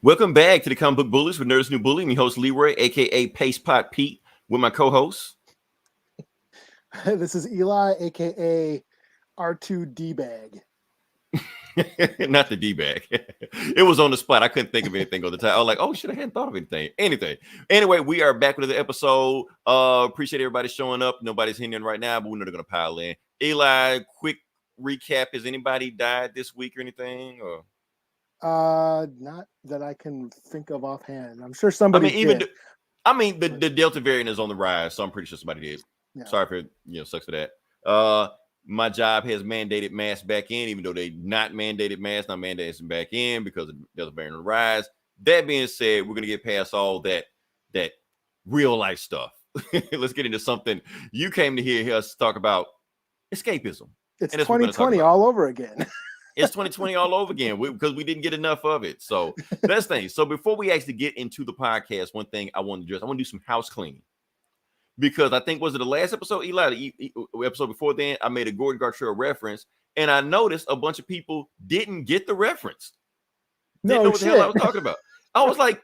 Welcome back to the Comic Book Bullies with Nerdist New Bully. Me host Leroy, aka Paste Pot Pete, with my co-host. This is Eli, aka R2D Bag. Not the D-bag. It was on the spot. I couldn't think of anything on the time. I was like, oh shit, I hadn't thought of anything. Anyway, we are back with another episode. Appreciate everybody showing up. Nobody's hitting in right now, but we know they're gonna pile in. Eli, quick recap. Has anybody died this week or anything? Or Not that I can think of offhand. I'm sure somebody did. The Delta variant is on the rise, so I'm pretty sure somebody did. Yeah. Sorry for sucks for that. My job has mandated masks back in, even though they not mandated masks, not mandated back in because of Delta variant on the rise. That being said, we're gonna get past all that real life stuff. Let's get into something you came to hear us talk about: escapism. It's 2020 all over again. It's 2020 all over again because we didn't get enough of it. So that's the thing. So before we actually get into the podcast, one thing I want to address, I want to do some house cleaning. Because I think, was it the last episode, Eli? The episode before then, I made a Gordon Gartrell reference, and I noticed a bunch of people didn't get the reference. Didn't know what the hell I was talking about. I was like,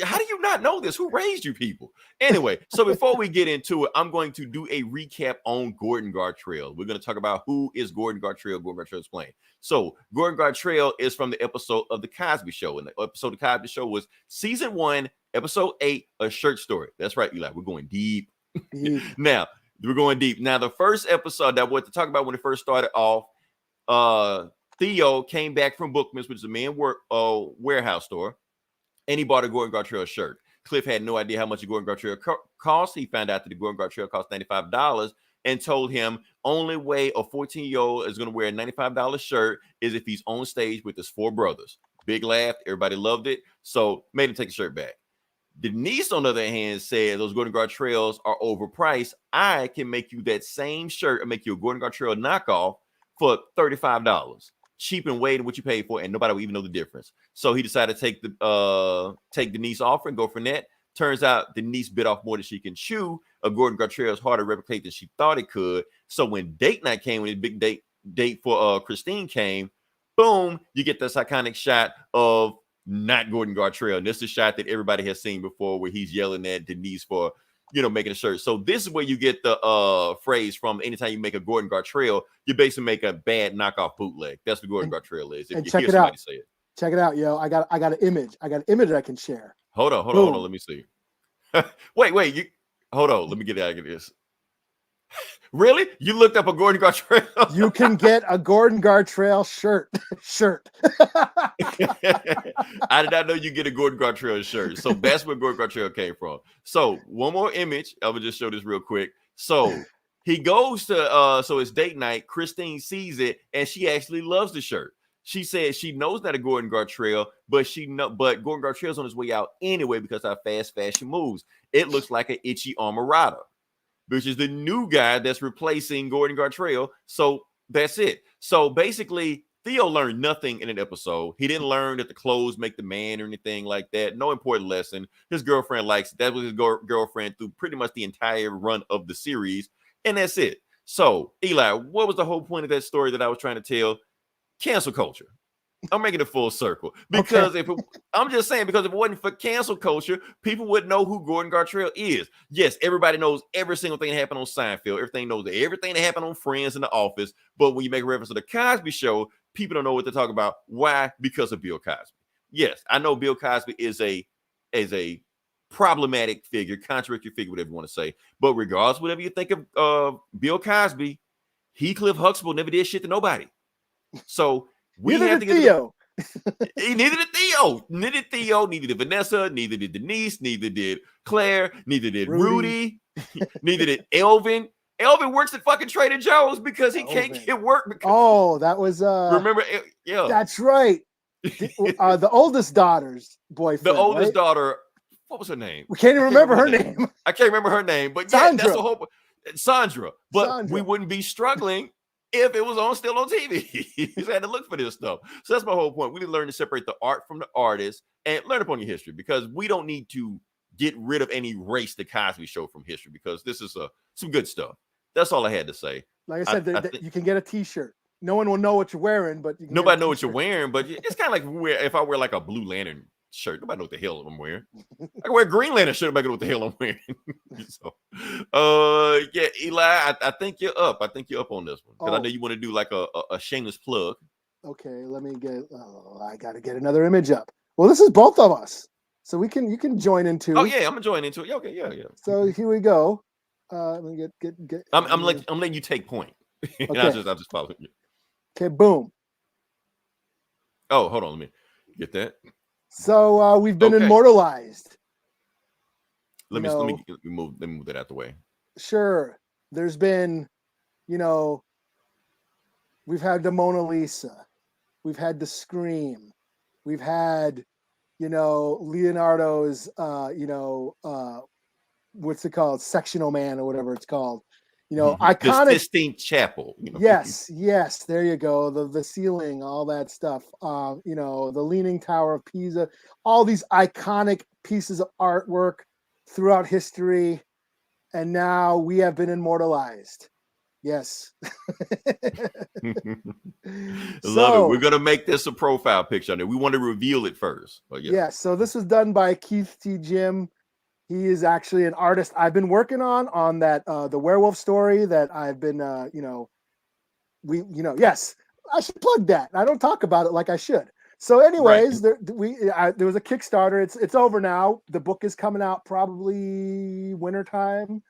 how do you not know this? Who raised you people? Anyway, so before we get into it, I'm going to do a recap on Gordon Gartrell. We're going to talk about who is Gordon Gartrell. Gordon Gartrell is playing. So Gordon Gartrell is from the episode of The Cosby Show. And the episode of The Cosby Show was season 1, episode 8, A Shirt Story. That's right, Eli. We're going deep. Now, we're going deep. Now, the first episode that I wanted to talk about when it first started off, Theo came back from Bookman's, which is a man warehouse store, and he bought a Gordon Gartrell shirt. Cliff had no idea how much a Gordon Gartrell cost. He found out that the Gordon Gartrell cost $95 and told him only way a 14-year-old is going to wear a $95 shirt is if he's on stage with his 4 brothers. Big laugh. Everybody loved it. So made him take the shirt back. Denise, on the other hand, said those Gordon Gartrells are overpriced. I can make you that same shirt and make you a Gordon Gartrell knockoff for $35. Cheap and way than what you paid for, and nobody will even know the difference. So he decided to take Denise off and go for that. Turns out Denise bit off more than she can chew. A Gordon Gartrell is harder to replicate than she thought it could. So when date night came, when the big date for Christine came, boom, you get this iconic shot of not Gordon Gartrell. And this is a shot that everybody has seen before where he's yelling at Denise for, making a shirt. So this is where you get the phrase from. Anytime you make a Gordon Gartrell, you basically make a bad knockoff bootleg. That's what Gordon Gartrell is. If check it out. Say it. Check it out, yo. I got an image. I got an image I can share. Hold on. Let me see. wait. Hold on. Let me get out of this. Really? You looked up a Gordon Gartrell? You can get a Gordon Gartrell shirt. I did not know you get a Gordon Gartrell shirt. So that's where Gordon Gartrell came from. So one more image. I will just show this real quick. So he goes to so it's date night. Christine sees it and she actually loves the shirt. She says she knows not a Gordon Gartrell, but Gordon Gartrell's on his way out anyway because how fast fashion moves. It looks like an itchy Armorata, which is the new guy that's replacing Gordon Gartrell. So that's it. So basically, Theo learned nothing in an episode. He didn't learn that the clothes make the man or anything like that. No important lesson. His girlfriend likes it. That was his girlfriend through pretty much the entire run of the series. And that's it. So, Eli, what was the whole point of that story that I was trying to tell? Cancel culture. I'm making it full circle because I'm just saying, because if it wasn't for cancel culture, people wouldn't know who Gordon Gartrell is. Yes, everybody knows every single thing that happened on Seinfeld. Everything knows everything that happened on Friends in The Office. But when you make a reference to the Cosby Show, people don't know what to talk about. Why? Because of Bill Cosby. Yes, I know Bill Cosby is a problematic figure, contradictory figure, whatever you want to say. But regardless, whatever you think of Bill Cosby, Cliff Huxtable never did shit to nobody. So we have to get Theo. Neither did Theo. Neither did Theo. Neither did Vanessa. Neither did Denise. Neither did Claire. Neither did Rudy. Neither did Elvin. Elvin works at fucking Trader Joe's because he can't get work. That was remember? Yeah, that's right. The oldest daughter's boyfriend. The oldest daughter. What was her name? We can't even remember her name. I can't remember her name, but yeah, that's the whole. Sandra. But we wouldn't be struggling if it was still on TV. You just had to look for this stuff. So that's my whole point. We need to learn to separate the art from the artist and learn upon your history, because we don't need to get rid of and erase the Cosby Show from history, because this is some good stuff. That's all I had to say. Like I said, you can get a T-shirt. No one will know what you're wearing, but nobody know what you're wearing. But it's kind of like if I wear like a Blue Lantern shirt. Nobody know what the hell I'm wearing. I can wear a Green Lantern shirt. Nobody know what the hell I'm wearing. So, yeah, Eli, I think you're up. I think you're up on this one because I know you want to do like a shameless plug. Okay, let me get. I got to get another image up. Well, this is both of us, so you can join into. Oh yeah, I'm gonna join into it. Okay, yeah. So here we go. Let me get. I'm letting you take point. And Okay. I'll just follow you. Okay, boom. Oh, hold on, let me get that. So we've been immortalized. Let me move that out the way. Sure. There's been, we've had the Mona Lisa, we've had the Scream, we've had, Leonardo's, what's it called, Sectional Man or whatever it's called. Iconic. The Sistine Chapel. Yes, there you go. The ceiling, all that stuff. The Leaning Tower of Pisa, all these iconic pieces of artwork throughout history, and now we have been immortalized. Yes. Love it. We're gonna make this a profile picture on it. We want to reveal it first. But yeah. So this was done by Keith T. Jim. He is actually an artist I've been working on that the werewolf story that I've been yes, I should plug that. I don't talk about it like I should. So anyways, there was a Kickstarter. It's over now. The book is coming out probably wintertime.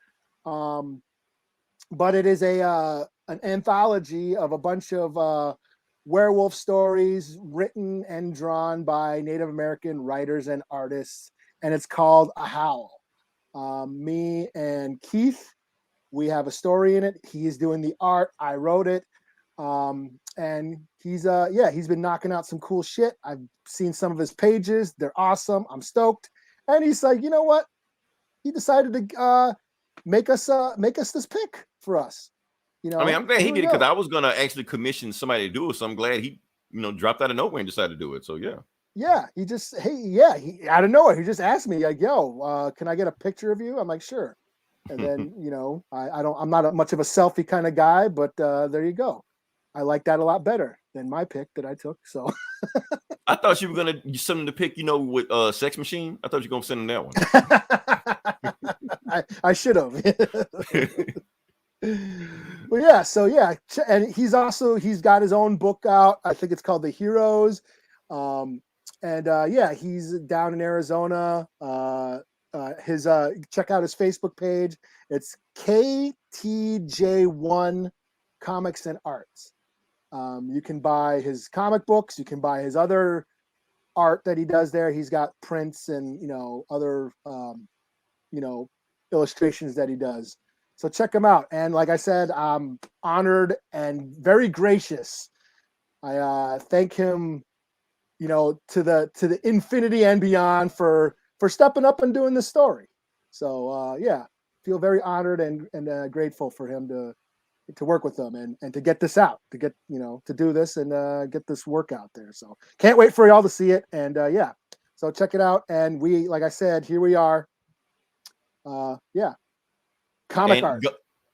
But it is an anthology of a bunch of werewolf stories written and drawn by Native American writers and artists. And it's called A Howl. Me and Keith, we have a story in it. He's doing the art. I wrote it. And he's been knocking out some cool shit. I've seen some of his pages. They're awesome. I'm stoked. And he's like, you know what? He decided to make us this pick for us. I'm glad he did it because I was gonna actually commission somebody to do it. So I'm glad he, dropped out of nowhere and decided to do it. So yeah. Yeah, he out of nowhere, he just asked me like, "Yo, can I get a picture of you?" I'm like, "Sure." And then, I'm not much of a selfie kind of guy, but there you go. I like that a lot better than my pick that I took. So I thought you were gonna send him to pick, with Sex Machine. I thought you were gonna send him that one. I should have. Well, yeah. So yeah, and he's got his own book out. I think it's called The Heroes. He's down in Arizona. Check out his Facebook page. It's KTJ1 Comics and Arts. You can buy his comic books. You can buy his other art that he does there. He's got prints and other illustrations that he does. So check him out. And like I said, I'm honored and very gracious. I thank him, to the infinity and beyond for stepping up and doing this story. So feel very honored and grateful for him to work with them and to get this out, to get to do this and get this work out there. So can't wait for y'all to see it. And so check it out. And we, like I said, here we are. Comic art.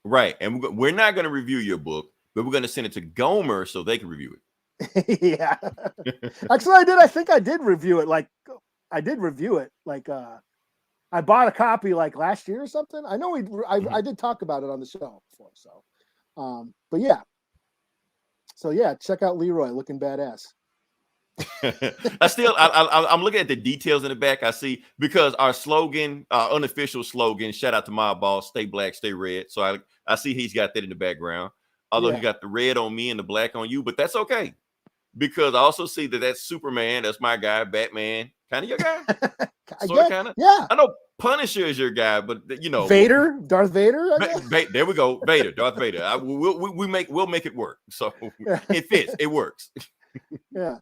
Right. And we're not going to review your book, but we're going to send it to Gomer so they can review it. Yeah. Actually, I think I did review it. I bought a copy like last year or something. I know I did talk about it on the show before. So, but yeah. So yeah, check out Leroy looking badass. I'm looking at the details in the back. I see because our slogan, our unofficial slogan, shout out to my boss, stay black, stay red. So I see he's got that in the background. Although he got the red on me and the black on you, but that's okay. Because I also see that's Superman, that's my guy, Batman, kind of your guy. Kind of. Yeah. I know Punisher is your guy, but Vader, Darth Vader. There we go, Vader, Darth Vader. We'll make it work. So it fits, it works. Yeah.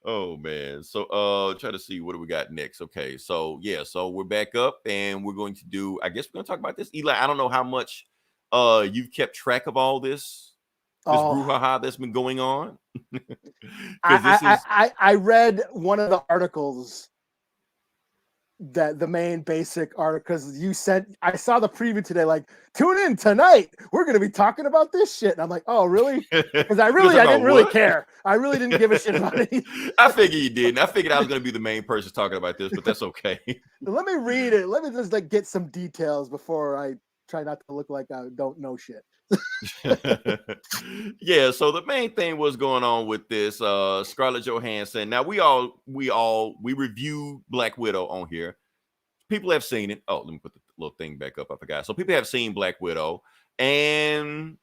Oh man. So try to see what do we got next. Okay, so so we're back up and we're going to do, I guess we're gonna talk about this. Eli, I don't know how much you've kept track of all this brouhaha that's been going on. I read one of the articles that the main basic article, because I saw the preview today, like, tune in tonight, we're going to be talking about this shit, and I'm like, oh really? Because I didn't really care. I really didn't give a shit about it. I figured you didn't. I figured I was going to be the main person talking about this, but that's okay. Let me read it. Let me just like get some details before I try not to look like I don't know shit. Yeah, so the main thing was going on with this Scarlett Johansson. Now we reviewed Black Widow on here. People have seen it. Oh, let me put the little thing back up. I forgot. So people have seen Black Widow, and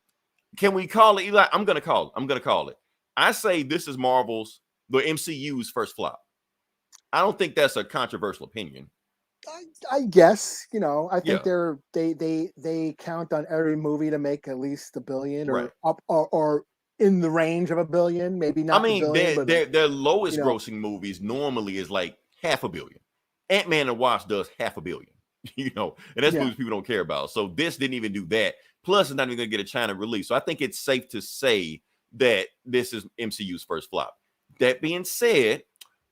can we call it, Eli? I'm gonna call it. I say this is the MCU's first flop. I don't think that's a controversial opinion. I guess, I think Yeah. they count on every movie to make at least $1 billion or Right. up or in the range of $1 billion, maybe I not the mean, billion, but their lowest you know, grossing movies normally is like $500 million. Ant-Man and Wasp does $500 million, and that's yeah. movies people don't care about. So this didn't even do that. Plus, it's not even going to get a China release. So I think it's safe to say that this is MCU's first flop. That being said,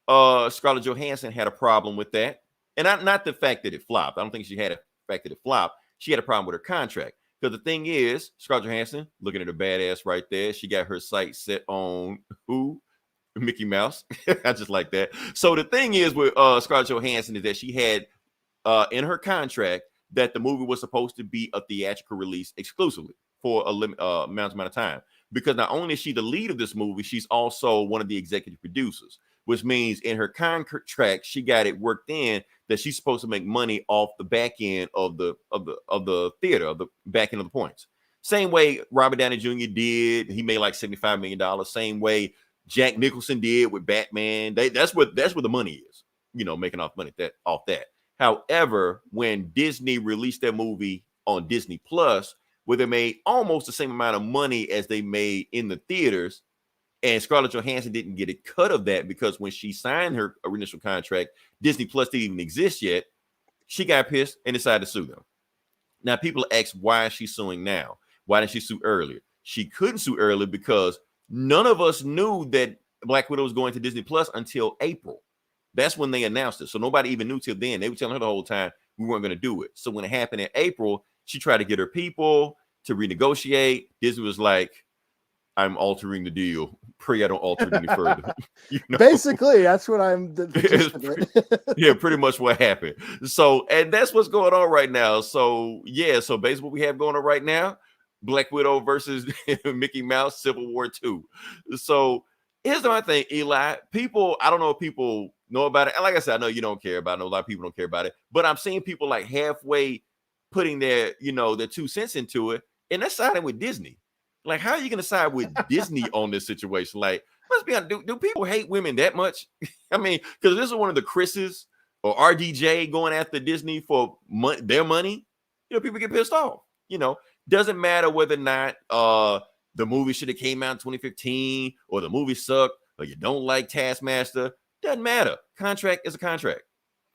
Scarlett Johansson had a problem with that. And not the fact that it flopped. I don't think she had a fact that it flopped. She had a problem with her contract. Because the thing is, Scarlett Johansson, looking at her badass right there, she got her sights set on who? Mickey Mouse. I just like that. So the thing is with Scarlett Johansson is that she had in her contract that the movie was supposed to be a theatrical release exclusively for a amount of time. Because not only is she the lead of this movie, she's also one of the executive producers, which means in her contract she got it worked in that she's supposed to make money off the back end of the theater, of the back end of the points. Same way Robert Downey Jr. did. He made like $75 million. Same way Jack Nicholson did with Batman. That's where the money is, making off money off that. However, when Disney released their movie on Disney Plus, where they made almost the same amount of money as they made in the theaters, and Scarlett Johansson didn't get a cut of that because when she signed her initial contract, Disney Plus didn't even exist yet. She got pissed and decided to sue them. Now, people ask, why is she suing now? Why didn't she sue earlier? She couldn't sue earlier because none of us knew that Black Widow was going to Disney Plus until April. That's when they announced it. So nobody even knew till then. They were telling her the whole time we weren't going to do it. So when it happened in April, she tried to get her people to renegotiate. Disney was like, I'm altering the deal. Pray I don't alter it any further. Basically, that's what I'm. Yeah, pretty much what happened. So, and that's what's going on right now. So, yeah. So, basically, what we have going on right now: Black Widow versus Mickey Mouse, Civil War 2. So, here's my thing, Eli. I don't know if people know about it. And like I said, I know you don't care about it. I know a lot of people don't care about it. But I'm seeing people like halfway putting their 2 cents into it, and that's siding with Disney. Like, how are you going to side with Disney on this situation? Like, let's be honest, do people hate women that much? I mean, because this is one of the Chris's or RDJ going after Disney for their money. People get pissed off. Doesn't matter whether or not the movie should have came out in 2015 or the movie sucked or you don't like Taskmaster. Doesn't matter. Contract is a contract.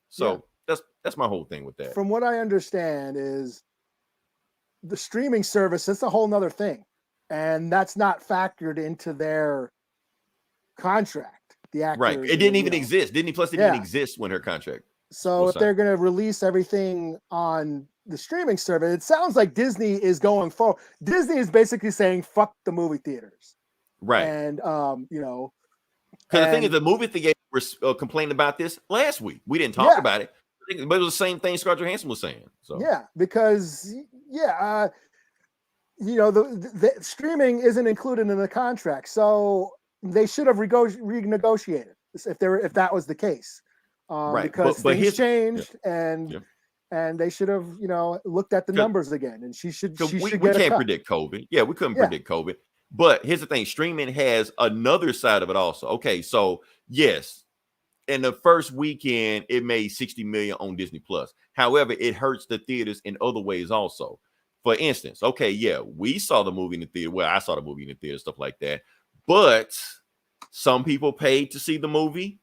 So that's my whole thing with that. From what I understand is the streaming service, that's a whole nother thing. And that's not factored into their contract. The actor, right? It didn't even exist. Disney Plus didn't even exist when her contract. So if they're going to release everything on the streaming service, it sounds like Disney is going forward. Disney is basically saying "fuck the movie theaters," right? And because the thing is, the movie theater was complaining about this last week. We didn't talk about it, but it was the same thing Scarlett Johansson was saying. So because the streaming isn't included in the contract, so they should have renegotiated if that was the case, right? Because things changed, and they should have looked at the numbers again. And we can't predict COVID. Yeah, we couldn't predict COVID. But here's the thing: streaming has another side of it also. Okay, so yes, in the first weekend, it made $60 million on Disney Plus. However, it hurts the theaters in other ways also. For instance, we saw the movie in the theater. Well, I saw the movie in the theater, stuff like that. But some people paid to see the movie,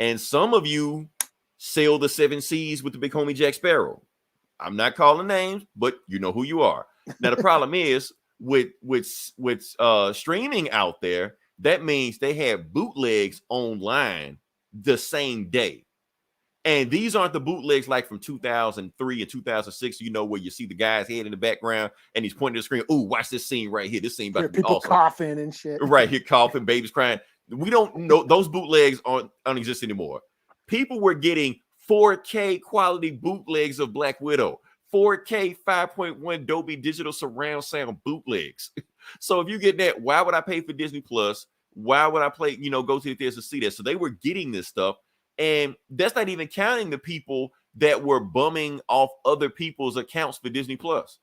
and some of you sailed the 7 seas with the big homie Jack Sparrow. I'm not calling names, but you know who you are. Now, the problem is with streaming out there, that means they have bootlegs online the same day. And these aren't the bootlegs like from 2003 and 2006, where you see the guy's head in the background and he's pointing to the screen. Oh, watch this scene right here. This scene about to be people awesome. coughing and shit. Right here, coughing, babies crying. We don't know. Those bootlegs don't exist anymore. People were getting 4K quality bootlegs of Black Widow, 4K 5.1 Dolby Digital surround sound bootlegs. So if you get that, why would I pay for Disney Plus? Why would I go to the theaters to see that? So they were getting this stuff. And that's not even counting the people that were bumming off other people's accounts for Disney Plus.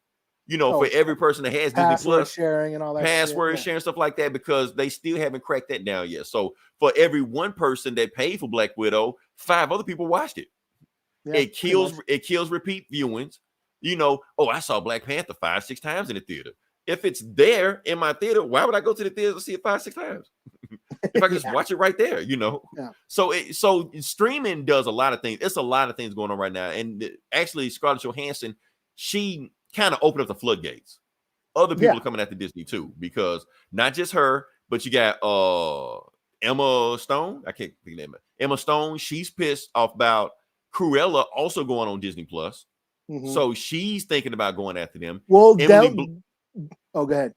For every person that has Disney Plus, sharing and all that, password sharing, stuff like that, because they still haven't cracked that down yet. So for every one person that paid for Black Widow, 5 other people watched it. Yeah, it kills repeat viewings. I saw Black Panther 5-6 times in the theater. If it's there in my theater, why would I go to the theater to see it 5-6 times? If I can just watch it right there, Yeah. So streaming does a lot of things. It's a lot of things going on right now. And actually, Scarlett Johansson, she kind of opened up the floodgates. Other people are coming after Disney too, because not just her, but you got Emma Stone. I can't think of the name. Emma Stone. She's pissed off about Cruella also going on Disney Plus. Mm-hmm. So she's thinking about going after them. Well, go ahead.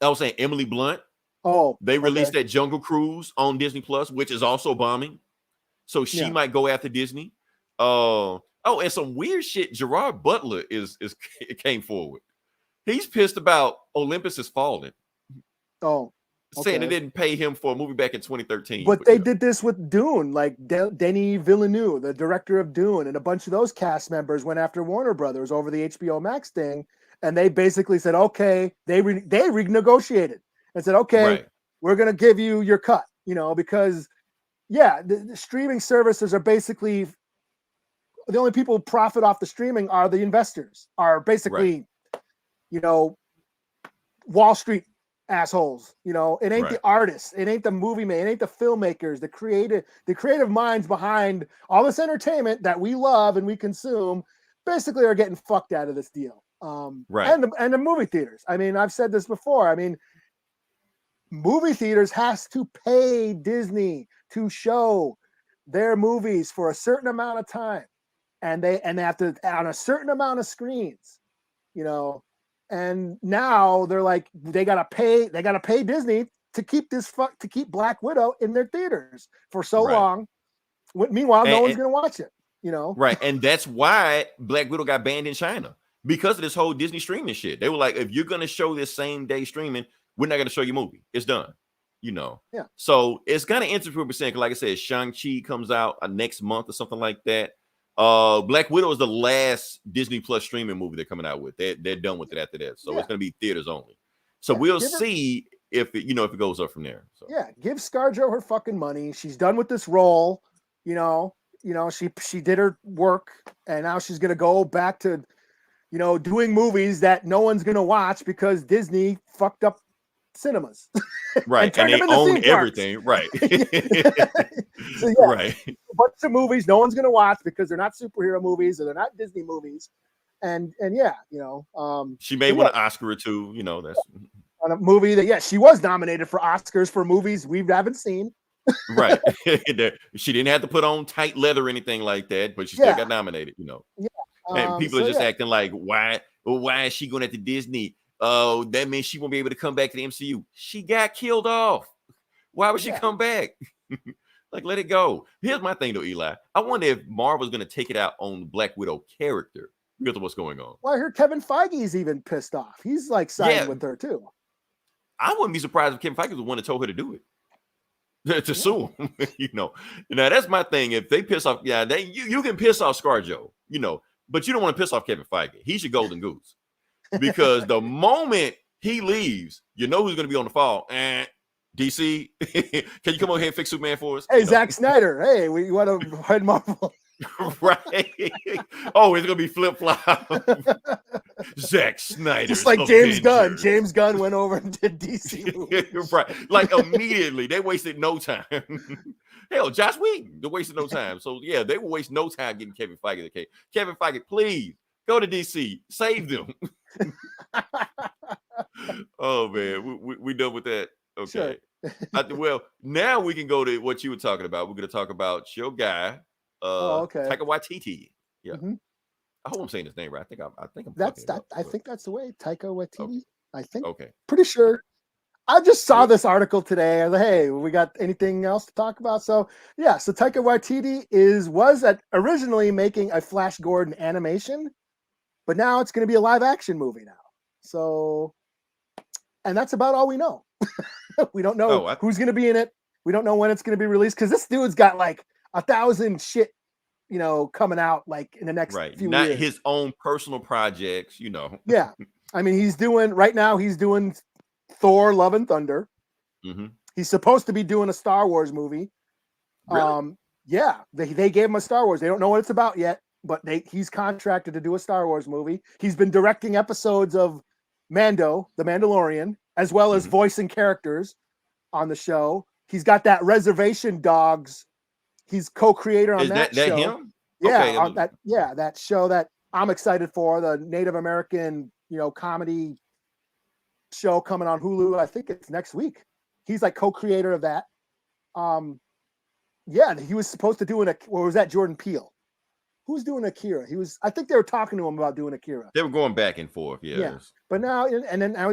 I was saying Emily Blunt. Oh, they released that Jungle Cruise on Disney Plus, which is also bombing. So she might go after Disney. And some weird shit. Gerard Butler came forward. He's pissed about Olympus Has Fallen. Oh, saying they didn't pay him for a movie back in 2013. But they did this with Dune, like Denis Villeneuve, the director of Dune, and a bunch of those cast members went after Warner Brothers over the HBO Max thing, and they basically said, okay, they renegotiated and said, okay, we're going to give you your cut, because the streaming services are basically the only people who profit off the streaming are the investors, are basically, Wall Street assholes. It ain't the artists, it ain't the movie man, it ain't the filmmakers, the creative minds behind all this entertainment that we love and we consume basically are getting fucked out of this deal. And the movie theaters. I mean, I've said this before. I mean, movie theaters has to pay Disney to show their movies for a certain amount of time, and they have to on a certain amount of screens, and now they're like they gotta pay Disney to keep Black Widow in their theaters for so long. Meanwhile, no one's gonna watch it. Right, and that's why Black Widow got banned in China, because of this whole Disney streaming shit. They were like, if you're gonna show this same day streaming, we're not gonna show your movie. It's done. Yeah. So it's kind of interesting because, like I said, Shang-Chi comes out next month or something like that. Black Widow is the last Disney Plus streaming movie they're coming out with. They're done with it after that. So it's gonna be theaters only. So we'll see if it if it goes up from there. So give ScarJo her fucking money. She's done with this role. She did her work, and now she's gonna go back to doing movies that no one's gonna watch because Disney fucked up cinemas. Right. and they own everything. Right. So, right. A bunch of movies no one's gonna watch because they're not superhero movies or they're not Disney movies. And she may win an Oscar or two, that's on a movie that she was nominated for Oscars for movies we haven't seen. Right. She didn't have to put on tight leather or anything like that, but she still got nominated, And people are just acting like, why is she going at the Disney? Oh, that means she won't be able to come back to the MCU. She got killed off. Why would she come back? Like, let it go. Here's my thing though, Eli. I wonder if Marvel's going to take it out on the Black Widow character because of what's going on. Well, I heard Kevin Feige's even pissed off. He's like siding with her too. I wouldn't be surprised if Kevin Feige was the one that told her to do it. To sue him, Now that's my thing. If they piss off, you can piss off ScarJo, but you don't want to piss off Kevin Feige. He's your golden goose, because the moment he leaves, who's going to be on the fall. DC, can you come over here and fix Superman for us? Hey, Zack Snyder. Hey, we want to head Marvel. Right. Oh, it's gonna be flip flop. Zack Snyder, just like James Gunn. James Gunn went over and did DC movies. Right, like immediately. They wasted no time. Hell, Joss Whedon, they wasted no time. So they will waste no time getting Kevin Feige the case. Kevin Feige, please go to DC, save them. Oh man, we done with that. Okay. Sure. Well, now we can go to what you were talking about. We're going to talk about your guy, Okay. Taika Waititi. Yeah. Mm-hmm. I hope I'm saying his name right. I think I'm That's fucking it that. up. I think that's the way. Taika Waititi. Okay. I think. Okay. Pretty sure. I just saw Yep. this article today. I was like, hey, we got anything else to talk about? So yeah, so Taika Waititi was originally making a Flash Gordon animation, but now it's going to be a live action movie now. So, and that's about all we know. We don't know who's going to be in it. We don't know when it's going to be released because this dude's got like 1,000 shit, coming out like in the next few Not years. His own personal projects, Yeah, I mean, he's doing Thor: Love and Thunder. Mm-hmm. He's supposed to be doing a Star Wars movie. Really? Yeah, they gave him a Star Wars. They don't know what it's about yet, but he's contracted to do a Star Wars movie. He's been directing episodes of Mando, The Mandalorian, as well as voicing characters on the show. He's got that Reservation Dogs. He's co-creator on that show. Him? Yeah, okay. that show that I'm excited for, the Native American, comedy show coming on Hulu. I think it's next week. He's like co-creator of that. Yeah, he was supposed to do or was that Jordan Peele? Who's doing Akira? I think they were talking to him about doing Akira. They were going back and forth, yeah. But now he's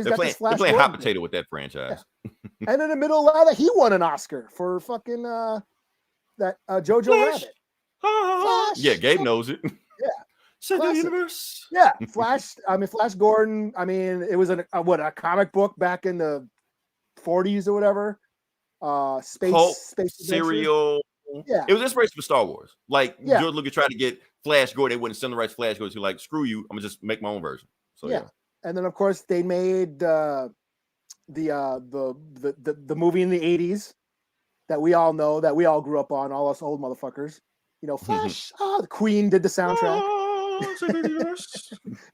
got this Flash. They're playing hot potato with that franchise. Yeah. And in the middle of that, he won an Oscar for fucking that Jojo Flash. Rabbit. Flash. Yeah, Gabe knows it. Yeah. Center Universe. Yeah, Flash. Flash Gordon. It was a comic book back in the 40s or whatever. Space serial. Yeah, it was inspiration for Star Wars. Like yeah. George Lucas tried to get Flash Gordon, they wouldn't send the rights to Flash Gordon. So like, screw you, I'm gonna just make my own version. So yeah. And then of course they made the movie in the 80s that we all know, that we all grew up on, all us old motherfuckers. Flash. The Queen did the soundtrack.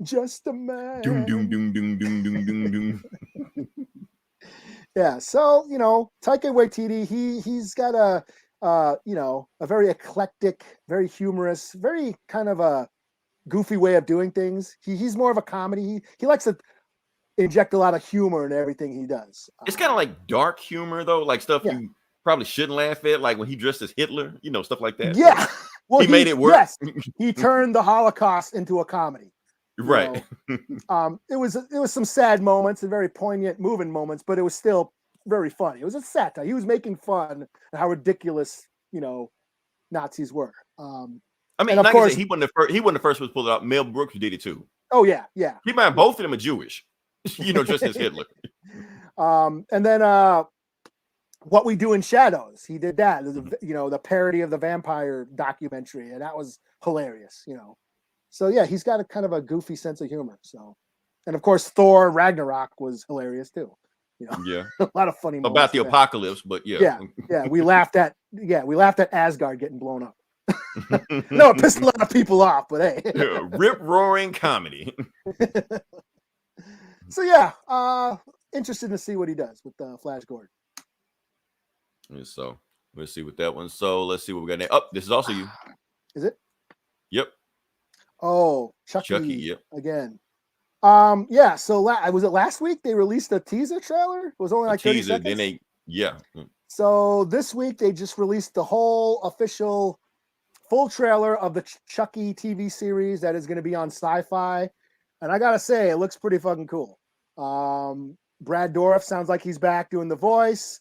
Just a man. Doom doom doom doom doom doom doom doom. Yeah, so Taika Waititi, he's got a very eclectic, very humorous, very kind of a goofy way of doing things. He's more of a comedy. He likes to inject a lot of humor in everything he does. It's kind of like dark humor though, like stuff you probably shouldn't laugh at, like when he dressed as Hitler, stuff like that. Yeah, well, he made it work. Yes, he turned the Holocaust into a comedy. Right. It was some sad moments and very poignant, moving moments, but it was still very funny. It was a satire. He was making fun of how ridiculous, Nazis were. Of course, he wasn't the first one to pull it out. Mel Brooks did it too. Oh yeah. Keep in mind, both of them are Jewish. Just as Hitler. And then What We Do in Shadows, he did that. The parody of the vampire documentary, and that was hilarious. So yeah, he's got a kind of a goofy sense of humor. So, and of course, Thor Ragnarok was hilarious too. Yeah, a lot of funny moments about the apocalypse, but yeah, we laughed at Asgard getting blown up. No, it pissed a lot of people off, but hey, rip roaring comedy. So yeah, interested to see what he does with Flash Gordon. So let's see with that one. So let's see what we got next. Oh, this is also you. Is it? Yep. Oh, Chucky. Yep. Again. Yeah. So was it last week they released a teaser trailer? It was only like 30 seconds. Then So this week they just released the whole official full trailer of the Chucky TV series that is going to be on Sci-Fi, and I gotta say it looks pretty fucking cool. Brad Dourif sounds like he's back doing the voice.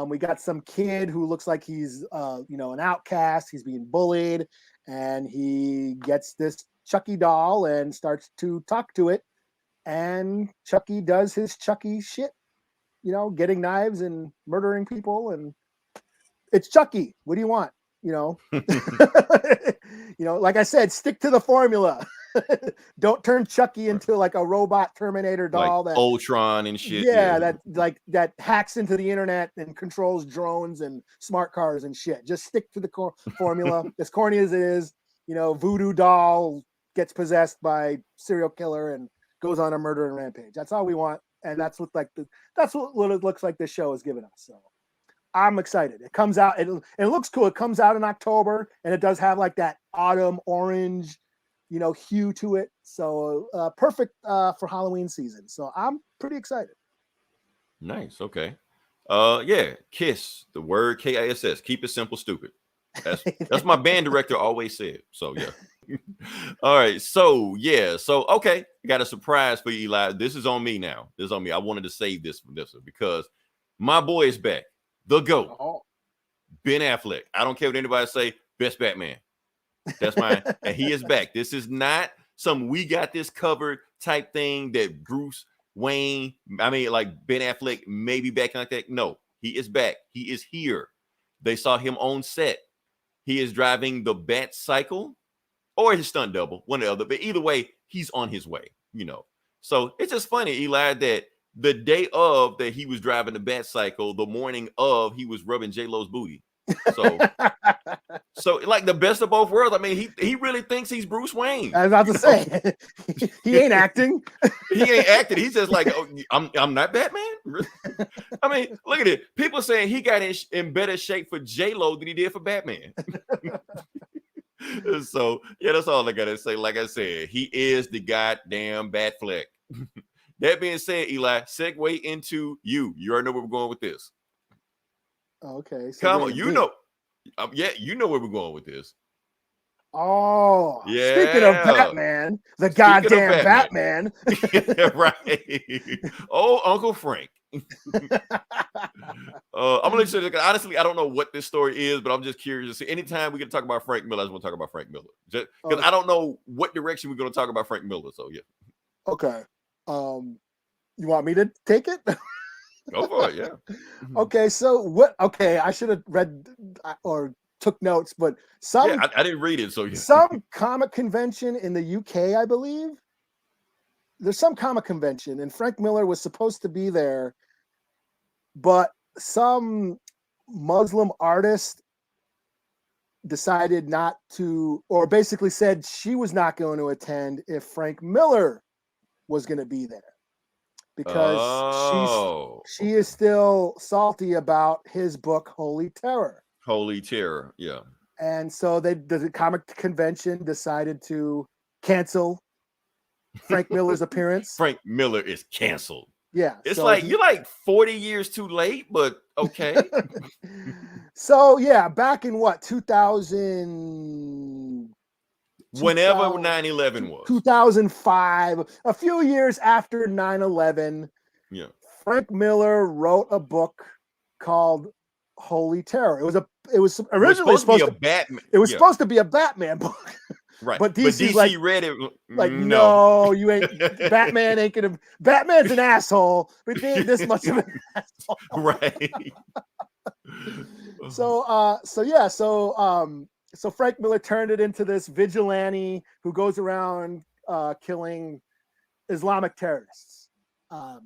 We got some kid who looks like he's an outcast. He's being bullied, and he gets this Chucky doll and starts to talk to it. And Chucky does his Chucky shit, getting knives and murdering people. And it's Chucky. What do you want? Like I said, stick to the formula. Don't turn Chucky into like a robot Terminator doll, like Ultron and shit. Yeah, that hacks into the internet and controls drones and smart cars and shit. Just stick to the formula. As corny as it is, voodoo doll gets possessed by serial killer and goes on a murdering rampage. That's all we want, and that's what it looks like this show is giving us. So I'm excited. It comes out. It looks cool. It comes out in October, and it does have like that autumn orange, hue to it. So perfect for Halloween season. So I'm pretty excited. Nice. Okay. Yeah. KISS. The word KISS. Keep it simple, stupid. That's my band director always said. So yeah. All right. So yeah. So okay. Got a surprise for you, Eli. This is on me now. This is on me. I wanted to save this for this one because my boy is back. The GOAT. Oh. Ben Affleck. I don't care what anybody say. Best Batman. That's mine. And he is back. This is not some we got this covered type thing that Bruce Wayne, I mean, like Ben Affleck maybe back like that. No, he is back. He is here. They saw him on set. He is driving the Bat Cycle or his stunt double, one or the other. But either way, he's on his way, you know. So it's just funny, Eli, that the day of that he was driving the Bat Cycle, the morning of he was rubbing J-Lo's booty. So like the best of both worlds. I mean, he really thinks he's Bruce Wayne. I was about to say he ain't acting. He ain't acting. He's just like, oh, I'm not Batman. I mean, look at it. People saying he got in better shape for J-Lo than he did for Batman. So yeah, that's all I gotta say. Like I said, he is the goddamn Batfleck. That being said, Eli, segue into you. You already know where we're going with this. Okay. So come on, you know. Yeah, you know where we're going with this. Oh, yeah. Speaking of Batman, the goddamn Batman. Right. Oh, Uncle Frank. I'm gonna let you say, honestly, I don't know what this story is, but I'm just curious to see. Anytime we can talk about Frank Miller, I just want to talk about Frank Miller. Just because I don't know what direction we're gonna talk about Frank Miller. So yeah. Okay. You want me to take it? Go for it, yeah. Okay, so what? Okay, I should have read or took notes, but I didn't read it, so yeah. Some comic convention in the UK, I believe. There's some comic convention, and Frank Miller was supposed to be there, but some Muslim artist decided not to, or basically said she was not going to attend if Frank Miller was going to be there. Because she is still salty about his book, Holy Terror. Holy Terror, yeah. And so the comic convention decided to cancel Frank Miller's appearance. Frank Miller is canceled. Yeah. It's like you're like 40 years too late, but okay. So yeah, back in what, 2000... Whenever 9/11 was 2005, a few years after 9/11, yeah, Frank Miller wrote a book called Holy Terror. It was originally supposed to be a Batman. It was supposed to be a Batman book, right? But DC read it like, no, you ain't. Batman ain't gonna. Batman's an asshole, but they ain't this much of an asshole, right? So Frank Miller turned it into this vigilante who goes around killing Islamic terrorists. And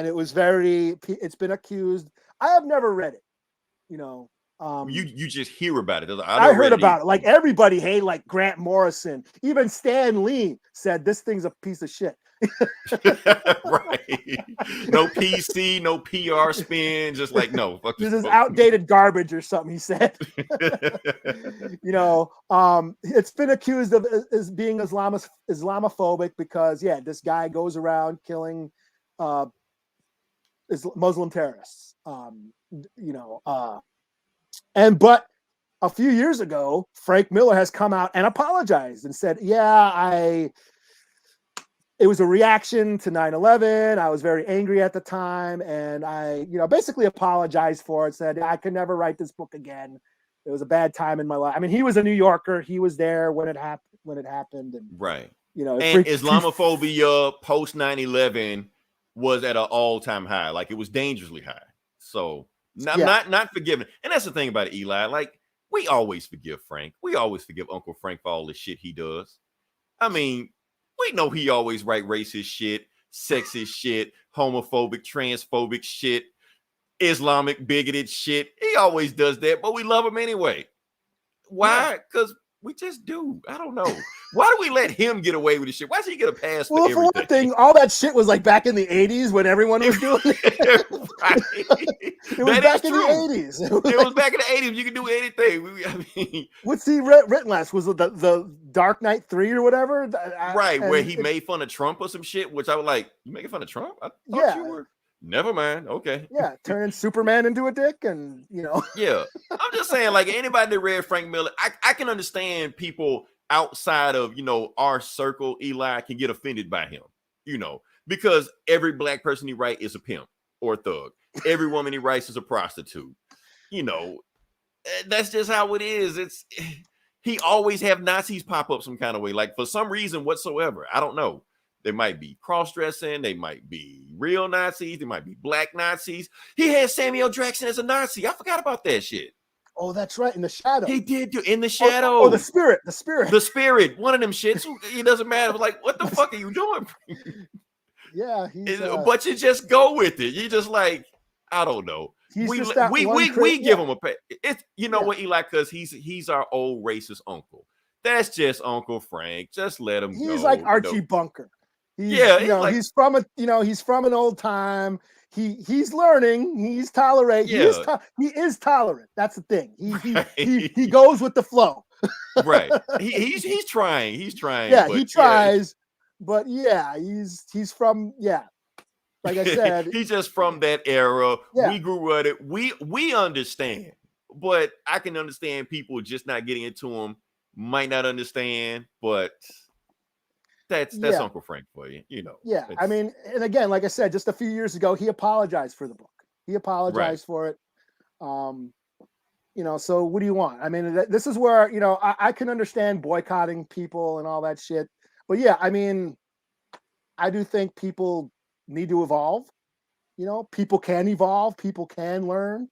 it's been accused. I have never read it, you know. You just hear about it. I heard about it. Like everybody, hey, like Grant Morrison, even Stan Lee said this thing's a piece of shit. Right. No PC, no PR spin, just like no. Fuck this is outdated garbage or something, he said. You know, it's been accused of as being Islamophobic because this guy goes around killing Muslim terrorists. But a few years ago, Frank Miller has come out and apologized and said, it was a reaction to 9/11. I was very angry at the time, and I, basically apologized for it. Said I could never write this book again. It was a bad time in my life. I mean, he was a New Yorker. He was there when it happened, and right. And Islamophobia post 9/11 was at an all-time high. Like it was dangerously high. So not forgiving. And that's the thing about it, Eli. Like we always forgive Frank. We always forgive Uncle Frank for all the shit he does. I mean. We know he always write racist shit, sexist shit, homophobic, transphobic shit, Islamic bigoted shit. He always does that, but we love him anyway. Why? Because we just do. I don't know. Why do we let him get away with this shit? Why does he get a pass for everything? For one thing, all that shit was like back in the 80s when everyone was doing it. Right. It was back in the 80s. It was back in the 80s. You could do anything. What's he written last? Was it the Dark Knight 3 or whatever? Where he made fun of Trump or some shit, which I was like, you making fun of Trump? I thought you were. Never mind. Okay. Yeah, turning Superman into a dick, and Yeah. I'm just saying, like, anybody that read Frank Miller, I can understand people outside of, our circle, Eli, can get offended by him, because every black person he writes is a pimp or a thug. Every woman he writes is a prostitute. That's just how it is. He always have Nazis pop up some kind of way, like for some reason whatsoever. I don't know. They might be cross-dressing. They might be real Nazis. They might be black Nazis. He had Samuel Jackson as a Nazi. I forgot about that shit. Oh, that's right. In the shadow. He did do In the Shadow. Oh, the spirit. The spirit. One of them shits. It doesn't matter. Like, what the fuck are you doing? Yeah. But you just go with it. You just like, I don't know. We give him a pay. It's what, Eli, because he's our old racist uncle. That's just Uncle Frank. Just let him go. He's like Archie Bunker. He's from an old time. He's learning. He's tolerant. Yeah. He is tolerant. That's the thing. He goes with the flow. Right. He's trying. He's trying. Yeah, he tries. But yeah, he's from like I said, he's just from that era. Yeah. We grew up. We understand, but I can understand people just not getting into him. Might not understand, but. That's Uncle Frank for you, Yeah, I mean, and again, like I said, just a few years ago, he apologized for the book. He apologized for it. So what do you want? I mean, this is where I can understand boycotting people and all that shit, but yeah, I mean, I do think people need to evolve. People can evolve. People can learn.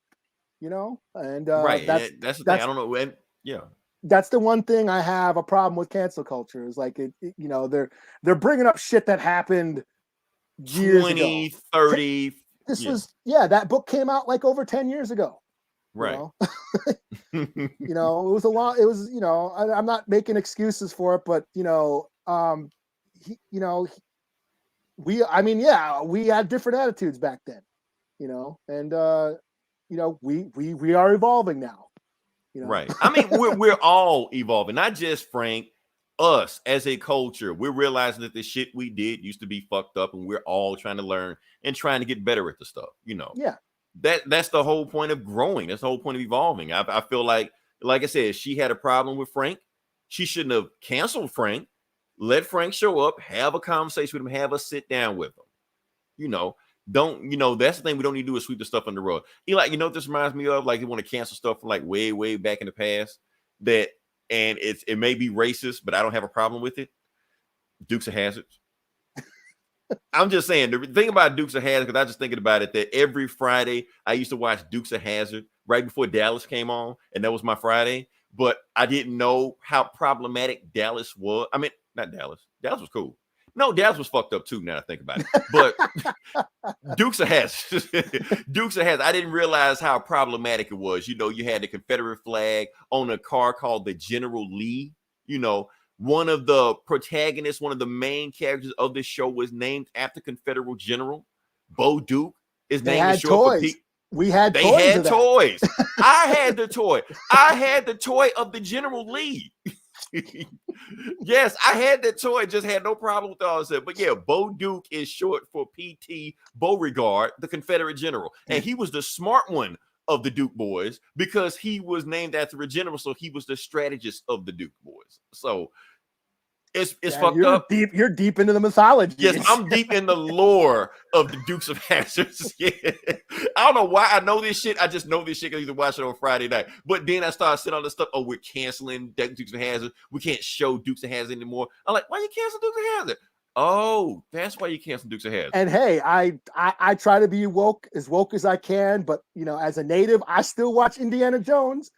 And right. That's the thing. I don't know when. Yeah. That's the one thing I have a problem with cancel culture is like they're bringing up shit that happened years 20, ago. 30. That book came out like over 10 years ago. Right. It was I'm not making excuses for it, but we had different attitudes back then, and we are evolving now. Right. I mean, we're all evolving, not just Frank, us as a culture. We're realizing that the shit we did used to be fucked up, and we're all trying to learn and trying to get better at the stuff. Yeah. That's the whole point of growing. That's the whole point of evolving. I feel like I said, she had a problem with Frank. She shouldn't have canceled Frank. Let Frank show up, have a conversation with him, have us sit down with him. That's the thing we don't need to do is sweep the stuff under the rug. Eli, what this reminds me of? Like, they want to cancel stuff from like way, way back in the past and it may be racist, but I don't have a problem with it. Dukes of Hazzard. I'm just saying, the thing about Dukes of Hazzard, because I was just thinking about it, that every Friday I used to watch Dukes of Hazzard right before Dallas came on, and that was my Friday. But I didn't know how problematic Dallas was. I mean, not Dallas. Dallas was cool. No, Dallas was fucked up too, now I think about it. But Dukes of Hazzard. Dukes of Hazzard. I didn't realize how problematic it was. You had the Confederate flag on a car called the General Lee. One of the protagonists, one of the main characters of this show was named after Confederate General. Bo Duke is named toys. They had toys. I had the toy. I had the toy of the General Lee. Yes, I had that toy, just had no problem with all that. But yeah, Bo Duke is short for P.T. Beauregard, the Confederate general. And he was the smart one of the Duke boys because he was named after a general, so he was the strategist of the Duke boys. So it's fucked up. You're deep into the mythology. Yes, I'm deep in the lore of the Dukes of Hazzard. Yeah. I don't know why I know this shit. I just know this shit because I used to watch it on Friday night. But then I started seeing all this stuff. Oh, we're canceling Dukes of Hazzard. We can't show Dukes of Hazzard anymore. I'm like, why you cancel Dukes of Hazzard? Oh, that's why you cancel Dukes of Hazzard. And hey, I try to be woke as I can, but as a native, I still watch Indiana Jones.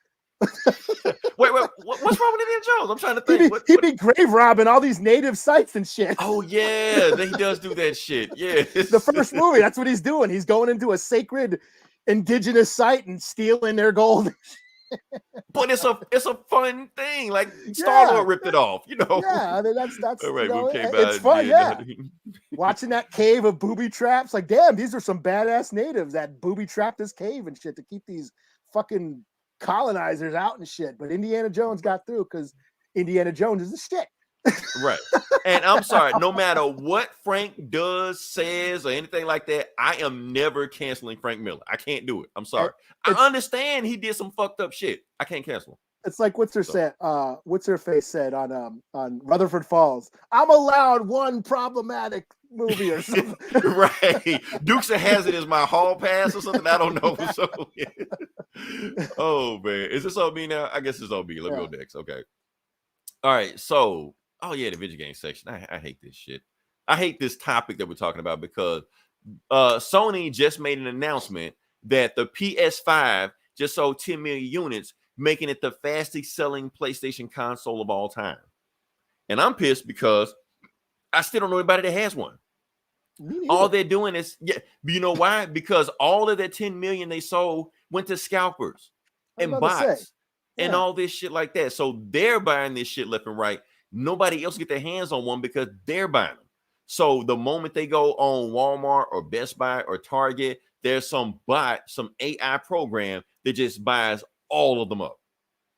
Wait, what's wrong with Indiana Jones? I'm trying to think. He be grave robbing all these native sites and shit. Oh yeah, he does do that shit. Yeah, the first movie, that's what he's doing. He's going into a sacred indigenous site and stealing their gold. But it's a fun thing. Like Star-Lord ripped it off, Yeah, I mean that's all right. It's fun, yeah. Watching that cave of booby traps, like damn, these are some badass natives that booby trapped this cave and shit to keep these fucking colonizers out and shit. But Indiana Jones got through because Indiana Jones is the shit. Right. And I'm sorry, no matter what Frank does, says, or anything like that, I am never canceling Frank Miller. I can't do it. I'm sorry. I understand he did some fucked up shit. I can't cancel him. It's like what's her face said on Rutherford Falls. I'm allowed one problematic movie or something. Right. Dukes of Hazzard is my hall pass or something. I don't know. So, oh man, is this on me now? I guess it's on me. Let me go next. Okay. All right. So, oh yeah, the video game section. I hate this shit. I hate this topic that we're talking about because Sony just made an announcement that the PS5 just sold 10 million units, making it the fastest selling PlayStation console of all time. And I'm pissed because I still don't know anybody that has one. All they're doing is, you know why? Because all of that 10 million they sold went to scalpers and bots and all this shit like that. So they're buying this shit left and right. Nobody else get their hands on one because they're buying them. So the moment they go on Walmart or Best Buy or Target, there's some bot, some AI program that just buys all of them up.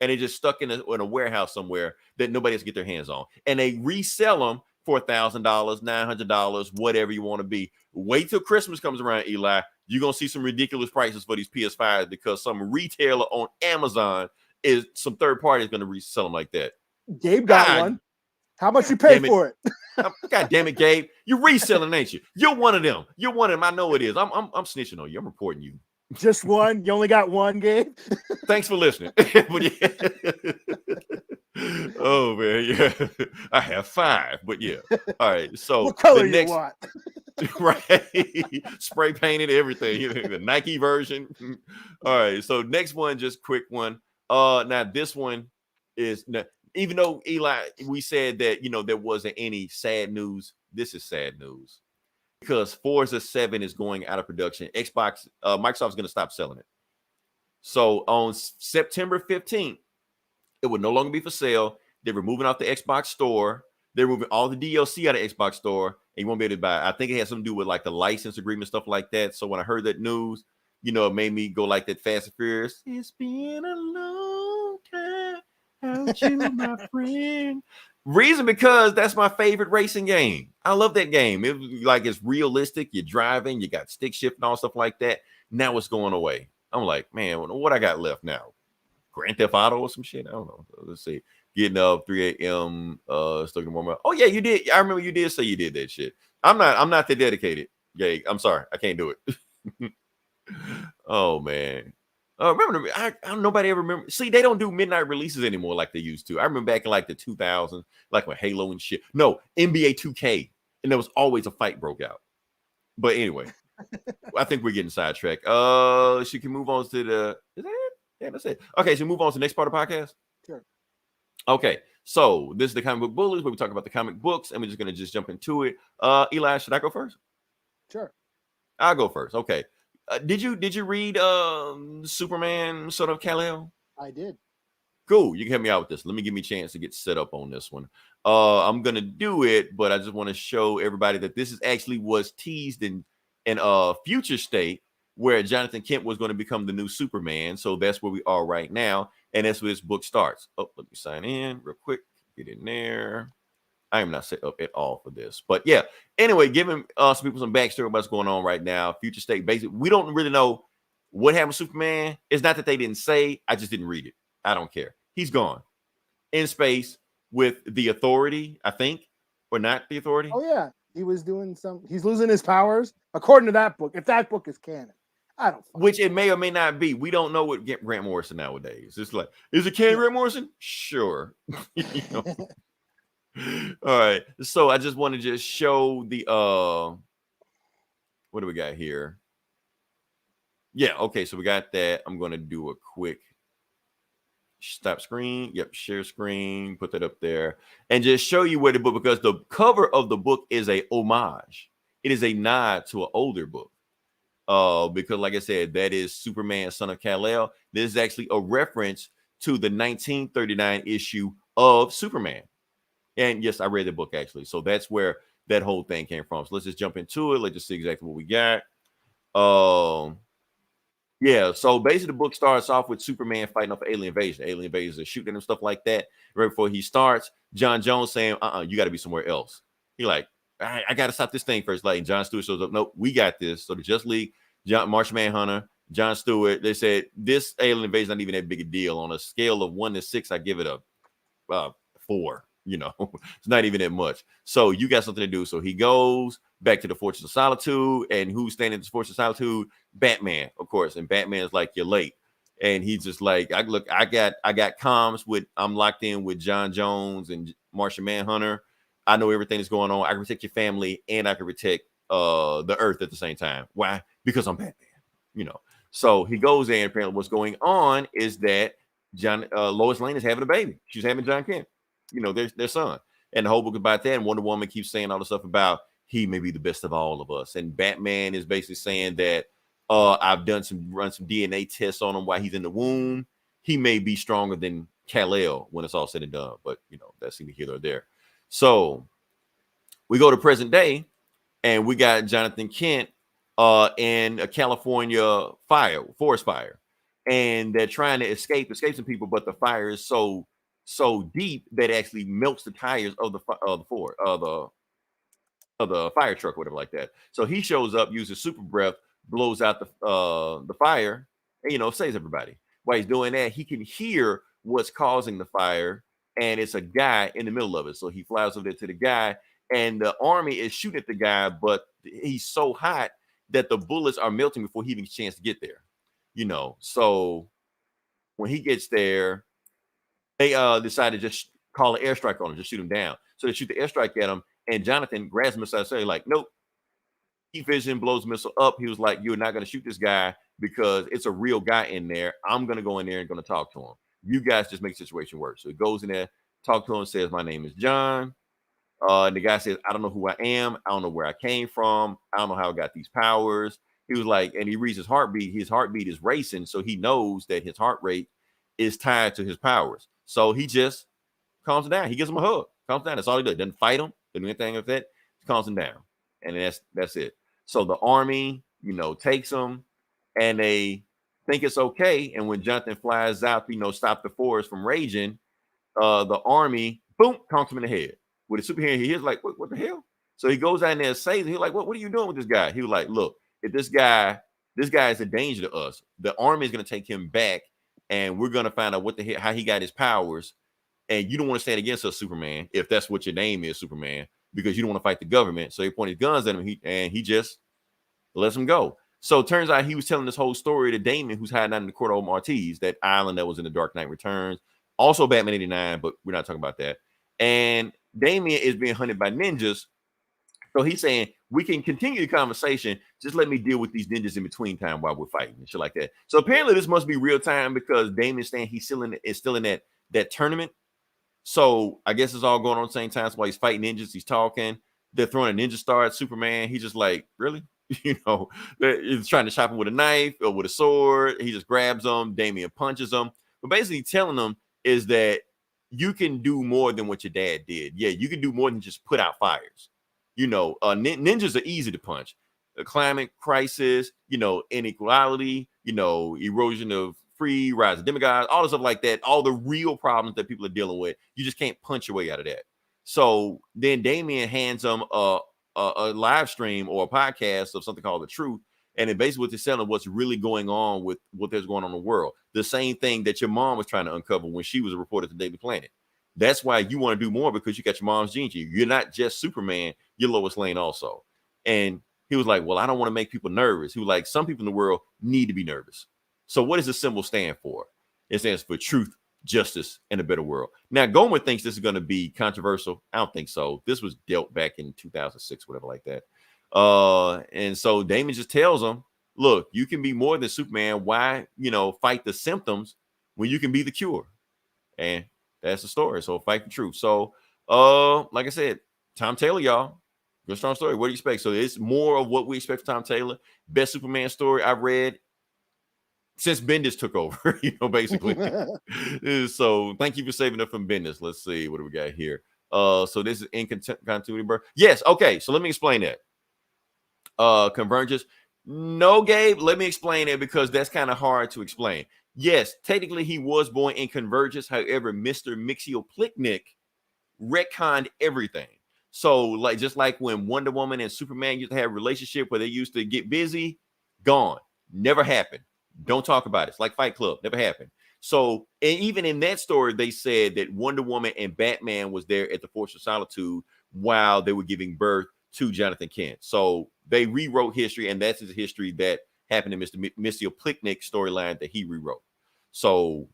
And they're just stuck in a warehouse somewhere that nobody else get their hands on. And they resell them for $1,000, $900, whatever you want to be. Wait till Christmas comes around, Eli. You're going to see some ridiculous prices for these PS5s because some retailer on Amazon is some third party is going to resell them like that. Gabe got one. How much you pay for it? God damn it, Gabe. You're reselling, ain't you? You're one of them. You're one of them. I know it is. I'm snitching on you. I'm reporting you. Just one? You only got one, Gabe? Thanks for listening. Oh man, yeah. I have 5, but yeah. All right. So what color you want? Right. Spray painted everything. The Nike version. All right. So next one, just quick one. Now this one is even though Eli, we said that there wasn't any sad news. This is sad news because Forza 7 is going out of production. Microsoft's going to stop selling it. So on September 15th, it would no longer be for sale. They're removing off the Xbox store. They're removing all the DLC out of the Xbox store, and you won't be able to buy it. I think it has something to do with like the license agreement, stuff like that. So when I heard that news, it made me go like that Fast and Furious. It's been a long time without you, my friend. Reason because that's my favorite racing game. I love that game. It's realistic. You're driving, you got stick shift and all stuff like that. Now it's going away. I'm like, man, what I got left now? Grand Theft Auto or some shit? I don't know. Let's see. Getting up 3 a.m. Stuck in warm up. Oh yeah, you did. I remember you did say you did that shit. I'm not that dedicated. Yeah, I'm sorry. I can't do it. Oh man. Remember, nobody ever remember. See, they don't do midnight releases anymore like they used to. I remember back in like the 2000s, like when Halo and shit. No, NBA 2K, and there was always a fight broke out. But anyway, I think we're getting sidetracked. She can move on to the. Is that it? Yeah, that's it. Okay, so move on to the next part of the podcast. Sure. Okay, so this is the Comic Book Bullies where we talk about the comic books, and we're just gonna jump into it. Eli, should I go first? Sure. I'll go first. Okay. Did you read Superman Son of Kal-El? I did. Cool. You can help me out with this. Let me give me a chance to get set up on this one. I'm gonna do it, but I just want to show everybody that this is actually was teased in Future State, where Jonathan Kent was going to become the new Superman. So that's where we are right now, and that's where this book starts. Oh, let me sign in real quick. Get in there. I am not set up at all for this, but yeah. Anyway, giving some people some backstory about what's going on right now. Future State, basically, we don't really know what happened to Superman. It's not that they didn't say. I just didn't read it. I don't care. He's gone in space with the Authority, I think, or not the Authority. Oh yeah, he was doing he's losing his powers according to that book. If that book is canon, I don't. Which it may or may not be. We don't know what Grant Morrison nowadays. It's like, is it canon, Grant Morrison? Sure. All right. So I just want to just show the what do we got here? Yeah, okay. So we got that. I'm going to do a quick stop screen. Yep, share screen. Put that up there and just show you where the book, because the cover of the book is a homage. It is a nod to an older book. Because like I said, that is Superman Son of Kal-El. This is actually a reference to the 1939 issue of Superman. And yes, I read the book actually. So that's where that whole thing came from. So let's just jump into it. Let's just see exactly what we got. Yeah, so basically the book starts off with Superman fighting off alien invasion. Alien invaders are shooting him, stuff like that. Right before he starts, John Jones saying, you got to be somewhere else. He like, I got to stop this thing first. Like, John Stewart shows up. Nope, we got this. So the Just League, Martian Manhunter, John Stewart, they said, this alien invasion is not even that big a deal. On a scale of 1 to 6, I give it a 4. It's not even that much. So you got something to do. So he goes back to the Fortress of Solitude, and who's standing at the Fortress of Solitude? Batman, of course. And Batman's like, you're late. And he's just like, I got comms with, I'm locked in with John Jones and Martian Manhunter. I know everything that's going on. I can protect your family and I can protect the Earth at the same time. Why? Because I'm Batman. So he goes there, and apparently what's going on is that Lois Lane is having a baby. She's having John Kent, their son. And the whole book about that. And Wonder Woman keeps saying all the stuff about he may be the best of all of us. And Batman is basically saying that I've run some DNA tests on him while he's in the womb. He may be stronger than Kal-El when it's all said and done. But, that's neither here nor there. So we go to present day, and we got Jonathan Kent in a California forest fire. And they're trying to escape some people, but the fire is so deep that it actually melts the tires of the fire truck, or whatever like that. So he shows up, uses super breath, blows out the fire, and saves everybody. While he's doing that, he can hear what's causing the fire, and it's a guy in the middle of it. So he flies over there to the guy, and the army is shooting at the guy, but he's so hot that the bullets are melting before he even gets a chance to get there. So when he gets there, they decide to just call an airstrike on him, just shoot him down. So they shoot the airstrike at him, and Jonathan grabs him aside, saying, like, nope. Heat vision, blows the missile up. He was like, you're not going to shoot this guy because it's a real guy in there. I'm going to go in there and going to talk to him. You guys just make the situation worse. So he goes in there, talk to him, says, my name is John. And the guy says, I don't know who I am. I don't know where I came from. I don't know how I got these powers. He was like, and he reads his heartbeat. His heartbeat is racing. So he knows that his heart rate is tied to his powers. So he just calms him down. He gives him a hug. Calms down. That's all he does. Doesn't fight him. Doesn't do anything like that. He calms him down. And that's it. So the army, takes him, and they think it's okay. And when Jonathan flies out, stop the forest from raging, the army, boom, conks him in the head. With a superhero, he is like, what the hell? So he goes out there and saves him. He's like, what are you doing with this guy? He was like, look, if this guy is a danger to us, the army is going to take him back, and we're going to find out how he got his powers. And you don't want to stand against us, Superman, if that's what your name is, Superman, because you don't want to fight the government. So he pointed guns at him, and he just lets him go. So it turns out he was telling this whole story to Damon, who's hiding out in the Corto Maltese, that island that was in the Dark Knight Returns. Also Batman 89, but we're not talking about that. And Damian is being hunted by ninjas. So he's saying, we can continue the conversation. Just let me deal with these ninjas in between time while we're fighting and shit like that. So apparently this must be real time, because Damian's saying he's still in that tournament. So I guess it's all going on at the same time. So while he's fighting ninjas, he's talking. They're throwing a ninja star at Superman. He's just like, really? He's trying to chop him with a knife or with a sword. He just grabs them. Damian punches him. But basically telling them is that you can do more than what your dad did. Yeah, you can do more than just put out fires. Ninjas are easy to punch. The climate crisis, inequality, erosion of free, rise of demigods, all the stuff like that, all the real problems that people are dealing with. You just can't punch your way out of that. So then Damian hands them a live stream or a podcast of something called The Truth. And it basically what they're selling what's really going on with what there's going on in the world. The same thing that your mom was trying to uncover when she was a reporter to Daily Planet. That's why you want to do more, because you got your mom's genes. You're not just Superman, you're Lois Lane also. And he was like, well, I don't want to make people nervous. He was like, some people in the world need to be nervous. So what does the symbol stand for? It stands for truth, justice, and a better world. Now, Gomer thinks this is going to be controversial. I don't think so. This was dealt back in 2006, whatever like that. And so Damon just tells him, look, you can be more than Superman. Why, fight the symptoms when you can be the cure? And that's the story. So fight the truth. So, like I said, Tom Taylor, y'all, good strong story. What do you expect? So it's more of what we expect from Tom Taylor. Best Superman story I've read since Bendis took over, basically. So thank you for saving it from Bendis. Let's see, what do we got here? So this is in continuity, bro. Yes, okay. So let me explain that. Convergence. No, Gabe, let me explain it because that's kind of hard to explain. Yes, technically he was born in Convergence. However, Mr. Mixioplicknick retconned everything. So, like, just like when Wonder Woman and Superman used to have a relationship where they used to get busy, gone. Never happened. Don't talk about it. It's like Fight Club. Never happened. So, and even in that story, they said that Wonder Woman and Batman was there at the Force of Solitude while they were giving birth to Jonathan Kent. So they rewrote history, and that's his history that happened in Mr. Mixioplicknick storyline that he rewrote. So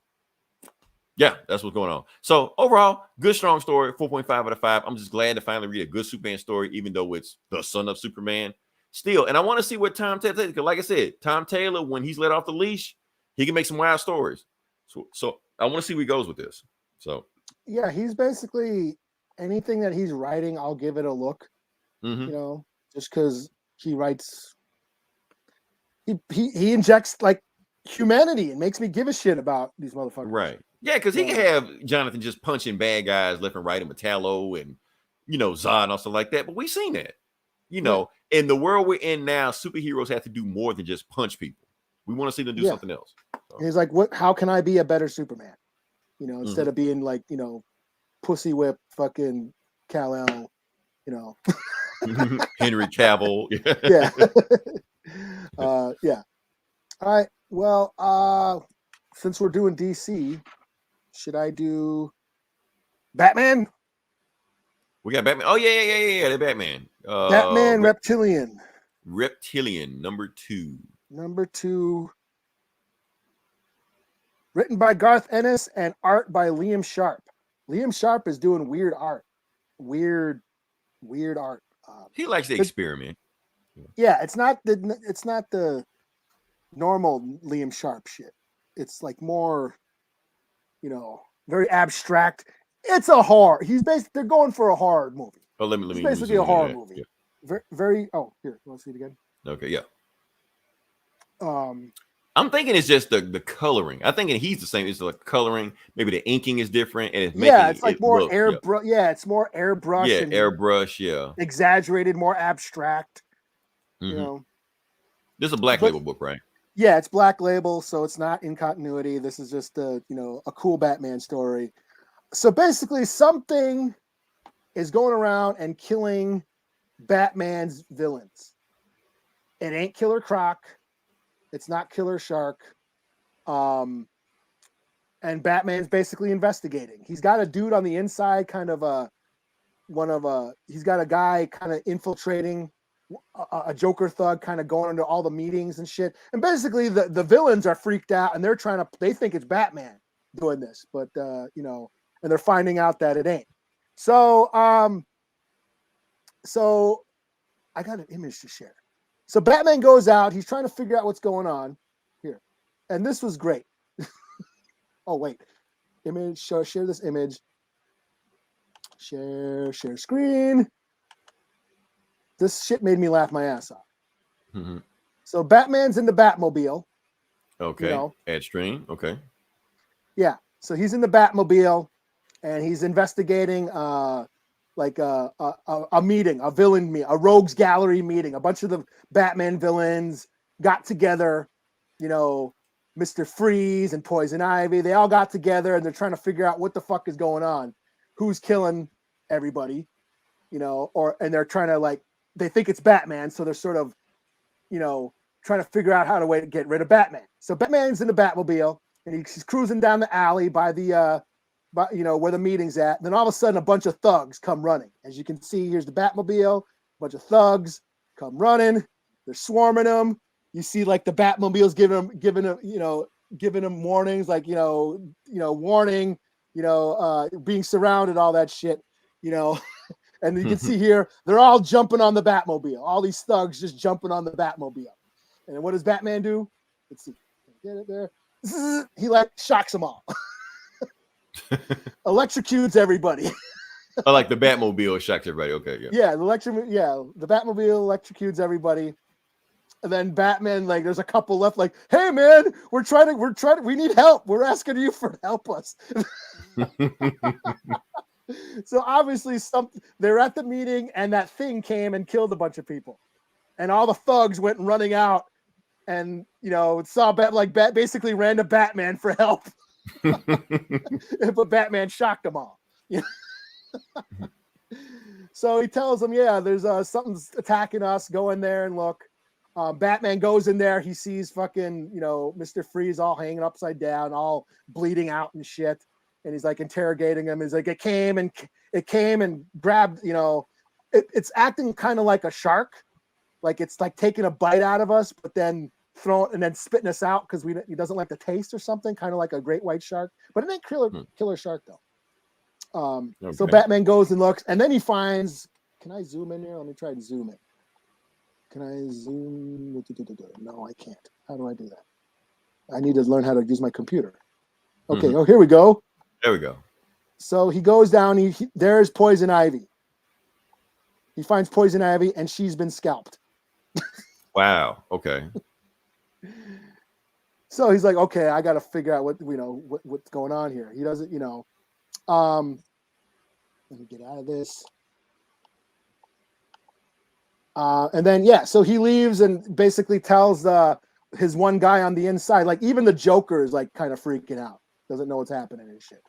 yeah, that's what's going on. So overall, good, strong story, 4.5 out of 5. I'm just glad to finally read a good Superman story, even though it's the son of Superman. Still, and I want to see what Tom Taylor, because like I said, Tom Taylor, when he's let off the leash, he can make some wild stories. So I want to see where he goes with this. So yeah, he's basically anything that he's writing, I'll give it a look. You know, just because he writes, he injects like humanity and makes me give a shit about these motherfuckers. Right. Yeah, because he can have Jonathan just punching bad guys left and right in Metallo and, you know, Zod and stuff like that. But we've seen that. You know, in the world we're in now, superheroes have to do more than just punch people. We want to see them do something else. So. He's like, what? How can I be a better Superman? You know, instead of being like, you know, pussy whip fucking Kal-El, you know. Henry Cavill. Yeah. Yeah. All right. Well, since we're doing DC, should I do Batman? We got Batman. Oh, yeah. The Batman. Batman Reptilian. Reptilian, number 2. Number 2. Written by Garth Ennis and art by Liam Sharp. Liam Sharp is doing weird art. Weird art. He likes to experiment. Yeah, it's not the normal Liam Sharp shit. It's like more, you know, very abstract. It's a horror. They're going for a horror movie. Oh, let me. It's basically a horror movie. Yeah. Very. Oh, here. You want to see it again? Okay. Yeah. I'm thinking it's just the coloring. I'm thinking he's the same. It's like coloring. Maybe the inking is different, and it's like more airbrush. Yeah, it's more airbrush. Yeah, airbrush. Yeah, exaggerated, more abstract. You know, this is a Black Label book, right? Yeah, it's Black Label, so it's not in continuity. This is just a cool Batman story. So basically, something is going around and killing Batman's villains. It ain't Killer Croc. It's not Killer Shark. And Batman's basically investigating. He's got a dude on the inside, he's got a guy kind of infiltrating, a Joker thug kind of going into all the meetings and shit. And basically the villains are freaked out and they think it's Batman doing this, but and they're finding out that it ain't. So I got an image to share. So Batman goes out. He's trying to figure out what's going on here. And this was great. Oh, wait. Image, share this image. Share screen. This shit made me laugh my ass off. So Batman's in the Batmobile. Okay. Add stream. Okay. Yeah. So he's in the Batmobile and he's investigating like a meeting, a villain meeting, a rogues gallery meeting. A bunch of the Batman villains got together, Mr. Freeze and Poison Ivy. They all got together and they're trying to figure out what the fuck is going on, who's killing everybody, and they're trying to they think it's Batman. So they're sort of, trying to figure out how to get rid of Batman. So Batman's in the Batmobile and he's cruising down the alley by the, where the meeting's at. And then all of a sudden, a bunch of thugs come running. As you can see, here's the Batmobile. A bunch of thugs come running. They're swarming him. You see, the Batmobile's giving him warnings, warning, being surrounded, all that shit, And you can see here, they're all jumping on the Batmobile. All these thugs just jumping on the Batmobile. And what does Batman do? Let's see. Get it there. He shocks them all. Electrocutes everybody. I like the Batmobile shocks everybody. Okay, yeah. Yeah, the Batmobile electrocutes everybody. And then Batman, there's a couple left, hey man, we need help. We're asking you for help us. So obviously they're at the meeting and that thing came and killed a bunch of people. and all the thugs went running out, and saw basically ran to Batman for help. But Batman shocked them all. So he tells them, yeah, there's something's attacking us. Go in there and look. Batman goes in there. He sees fucking, Mr. Freeze all hanging upside down, all bleeding out and shit. And he's like interrogating him. He's like, it came and grabbed, it's acting kind of like a shark. Like it's like taking a bite out of us, but then throwing and then spitting us out because he doesn't like the taste or something, kind of like a great white shark. But it ain't killer shark though. Okay. So Batman goes and looks, and then he finds. Can I zoom in here? Let me try to zoom in. Can I zoom? No, I can't. How do I do that? I need to learn how to use my computer. Okay. Oh, here we go. There we go. So he goes down. There's Poison Ivy. He finds Poison Ivy, and she's been scalped. Wow. Okay. So he's like, okay, I got to figure out what's going on here. He doesn't, let me get out of this. And then, so he leaves and basically tells his one guy on the inside, like even the Joker is like kind of freaking out, doesn't know what's happening and shit.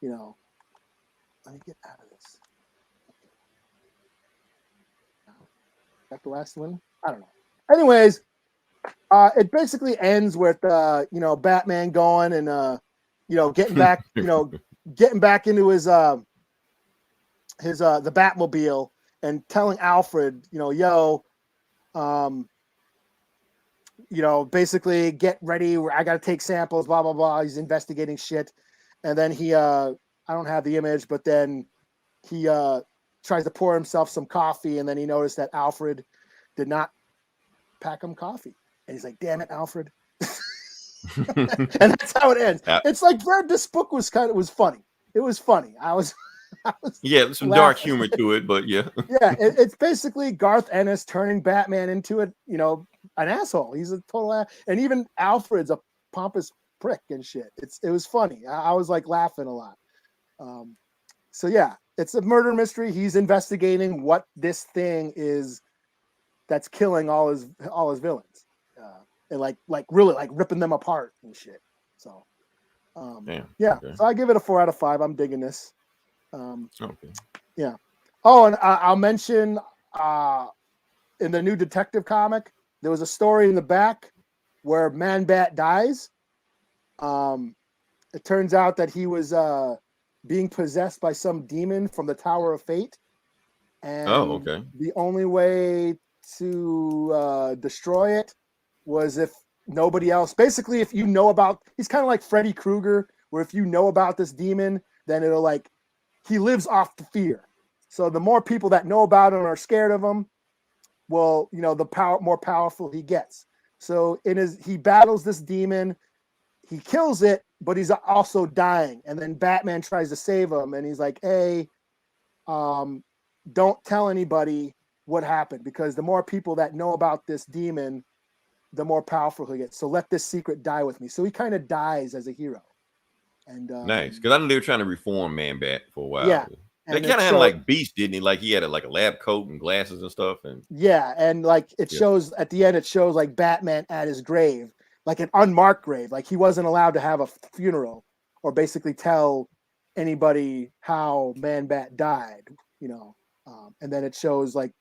Let me get out of this. That the last one? I don't know. Anyways, it basically ends with Batman going and getting back, getting back into his the Batmobile and telling Alfred, basically get ready. I got to take samples, blah, blah, blah. He's investigating shit. And then he, I don't have the image, but then he tries to pour himself some coffee. And then he noticed that Alfred did not pack him coffee. And he's like, damn it, Alfred. And that's how it ends. It's like this book was funny. It was funny. I was some dark humor to it, but yeah. It's basically Garth Ennis turning Batman into an asshole. He's a total ass. And even Alfred's a pompous prick and shit. It was funny. I was like laughing a lot. It's a murder mystery. He's investigating what this thing is that's killing all his villains. And like really like ripping them apart and shit. So okay. So I give it a 4 out of 5. I'm digging this. Okay. Yeah. Oh, and I'll mention in the new detective comic, there was a story in the back where Man-Bat dies. It turns out that he was being possessed by some demon from the Tower of Fate. And the only way to destroy it was if nobody else, basically if you know about, he's kind of like Freddy Krueger, where if you know about this demon, then it'll like, he lives off the fear. So the more people that know about him are scared of him, well, the more powerful he gets. So he battles this demon, he kills it, but he's also dying. And then Batman tries to save him. And he's like, hey, don't tell anybody what happened, because the more people that know about this demon, the more powerful he gets. So let this secret die with me. So he kind of dies as a hero. And nice, because I know they were trying to reform Man-Bat for a while. Yeah, they kind of had like Beast, didn't he? Like he had a lab coat and glasses and stuff. And and like it shows at the end, it shows like Batman at his grave, like an unmarked grave. Like he wasn't allowed to have a funeral or basically tell anybody how Man-Bat died. And then it shows like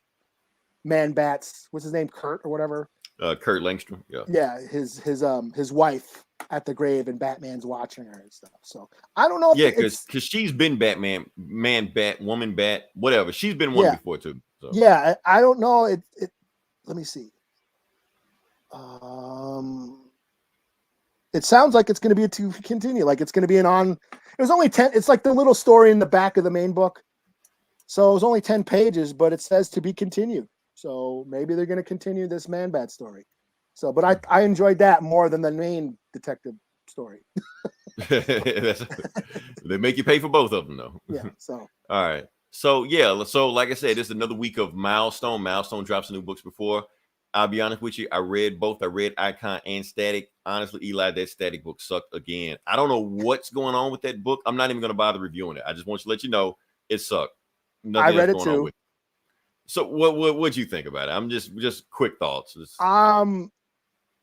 Man-Bat's, what's his name, Kurt or whatever. Kurt Langstrom. Yeah, his wife at the grave, and Batman's watching her and stuff. So I don't know. Because she's been Batman, Man-Bat, Woman-Bat, whatever. She's been one before too. So. Yeah, I don't know. It. Let me see. It sounds like it's going to be to continue. Like it's going to be it was only 10. It's like the little story in the back of the main book. So it was only 10 pages, but it says to be continued. So maybe they're going to continue this Man-Bat story. So, but I enjoyed that more than the main detective story. They make you pay for both of them, though. Yeah. So. All right. So so like I said, this is another week of Milestone. Milestone drops some new books before. I'll be honest with you. I read both. I read Icon and Static. Honestly, Eli, that Static book sucked again. I don't know what's going on with that book. I'm not even going to bother reviewing it. I just want to let you know it sucked. I read it too. So what'd you think about it? I'm just quick thoughts. I'm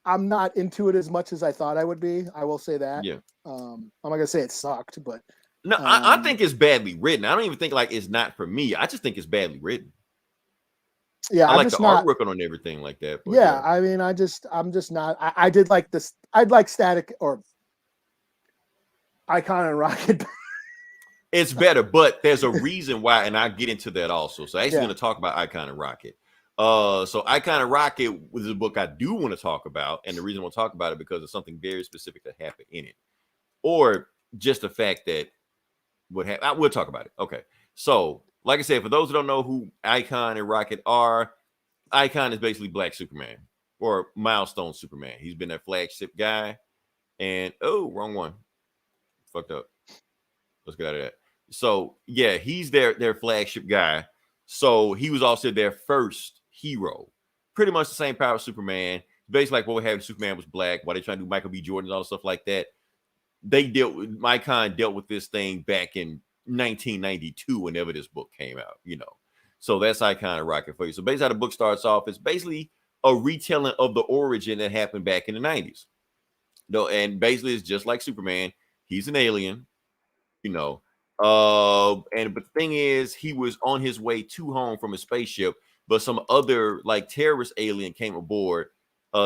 not into it as much as I thought I would be. I will say that. Yeah. I'm not gonna say it sucked, but No, I think it's badly written. I don't even think like it's not for me. I just think it's badly written. yeah, I I'm like the just not. artwork on everything like that. But Yeah, I mean, I'm just not. I did like this. I'd like Static or Icon and Rocket. it's better, but there's a reason why, and I'll get into that also. So I'm actually Yeah. going to talk about Icon and Rocket. So Icon and Rocket was a book I do want to talk about, and the reason I want to talk about it because of something very specific that happened in it, or just the fact that what happened. We'll talk about it. Okay. So, like I said, for those who don't know who Icon and Rocket are, Icon is basically Black Superman or Milestone Superman. He's been that flagship guy, and wrong one, fucked up. Let's get out of that. So yeah, he's their flagship guy. So he was also their first hero. Pretty much the same power as Superman. Basically, like what we had, Superman was black. Why they trying to do Michael B. Jordan and all the stuff like that. Icon dealt with this thing back in 1992, whenever this book came out, So that's Icon and Rocket for you. So basically how the book starts off, it's basically a retelling of the origin that happened back in the 90s. No, and basically it's just like Superman. He's an alien, but the thing is, he was on his way to home from a spaceship, but some other like terrorist alien came aboard,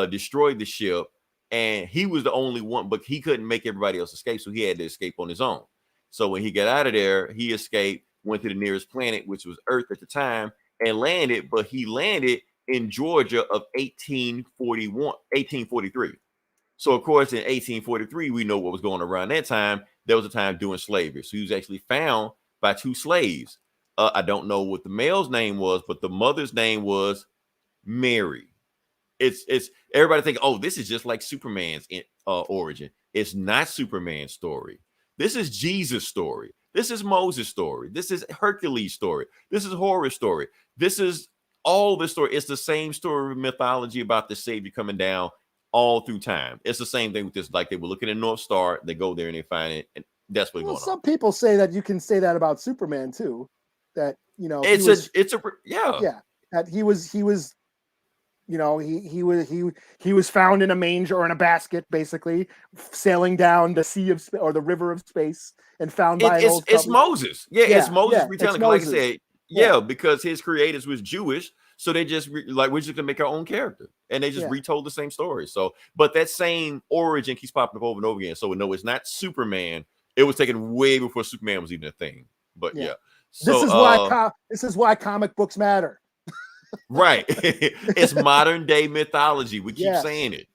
destroyed the ship, and he was the only one, but he couldn't make everybody else escape, so he had to escape on his own. So when he got out of there, he escaped, went to the nearest planet, which was Earth at the time, and landed, but he landed in Georgia of 1843. So, of course, in 1843, we know what was going on around that time. There was a time doing slavery. So he was actually found by two slaves. I don't know what the male's name was, but the mother's name was Mary. It's everybody think, oh, this is just like Superman's origin. It's not Superman's story. This is Jesus' story. This is Moses' story. This is Hercules' story. This is Horus' story. This is all the story. It's the same story of mythology about the Savior coming down all through time. It's the same thing with this. Like they were looking at North Star, they go there and they find it, and that's what's going on. Some people say that you can say that about Superman too. That that he was found in a manger or in a basket, basically sailing down the sea of or the river of space, and found by it's Moses. It's Moses retelling. Like I said, because his creators was Jewish. So they just we're just gonna make our own character, and they just retold the same story. So, but that same origin keeps popping up over and over again. So no, it's not Superman. It was taken way before Superman was even a thing. But so this is why comic books matter. Right, it's modern day mythology. We keep saying it,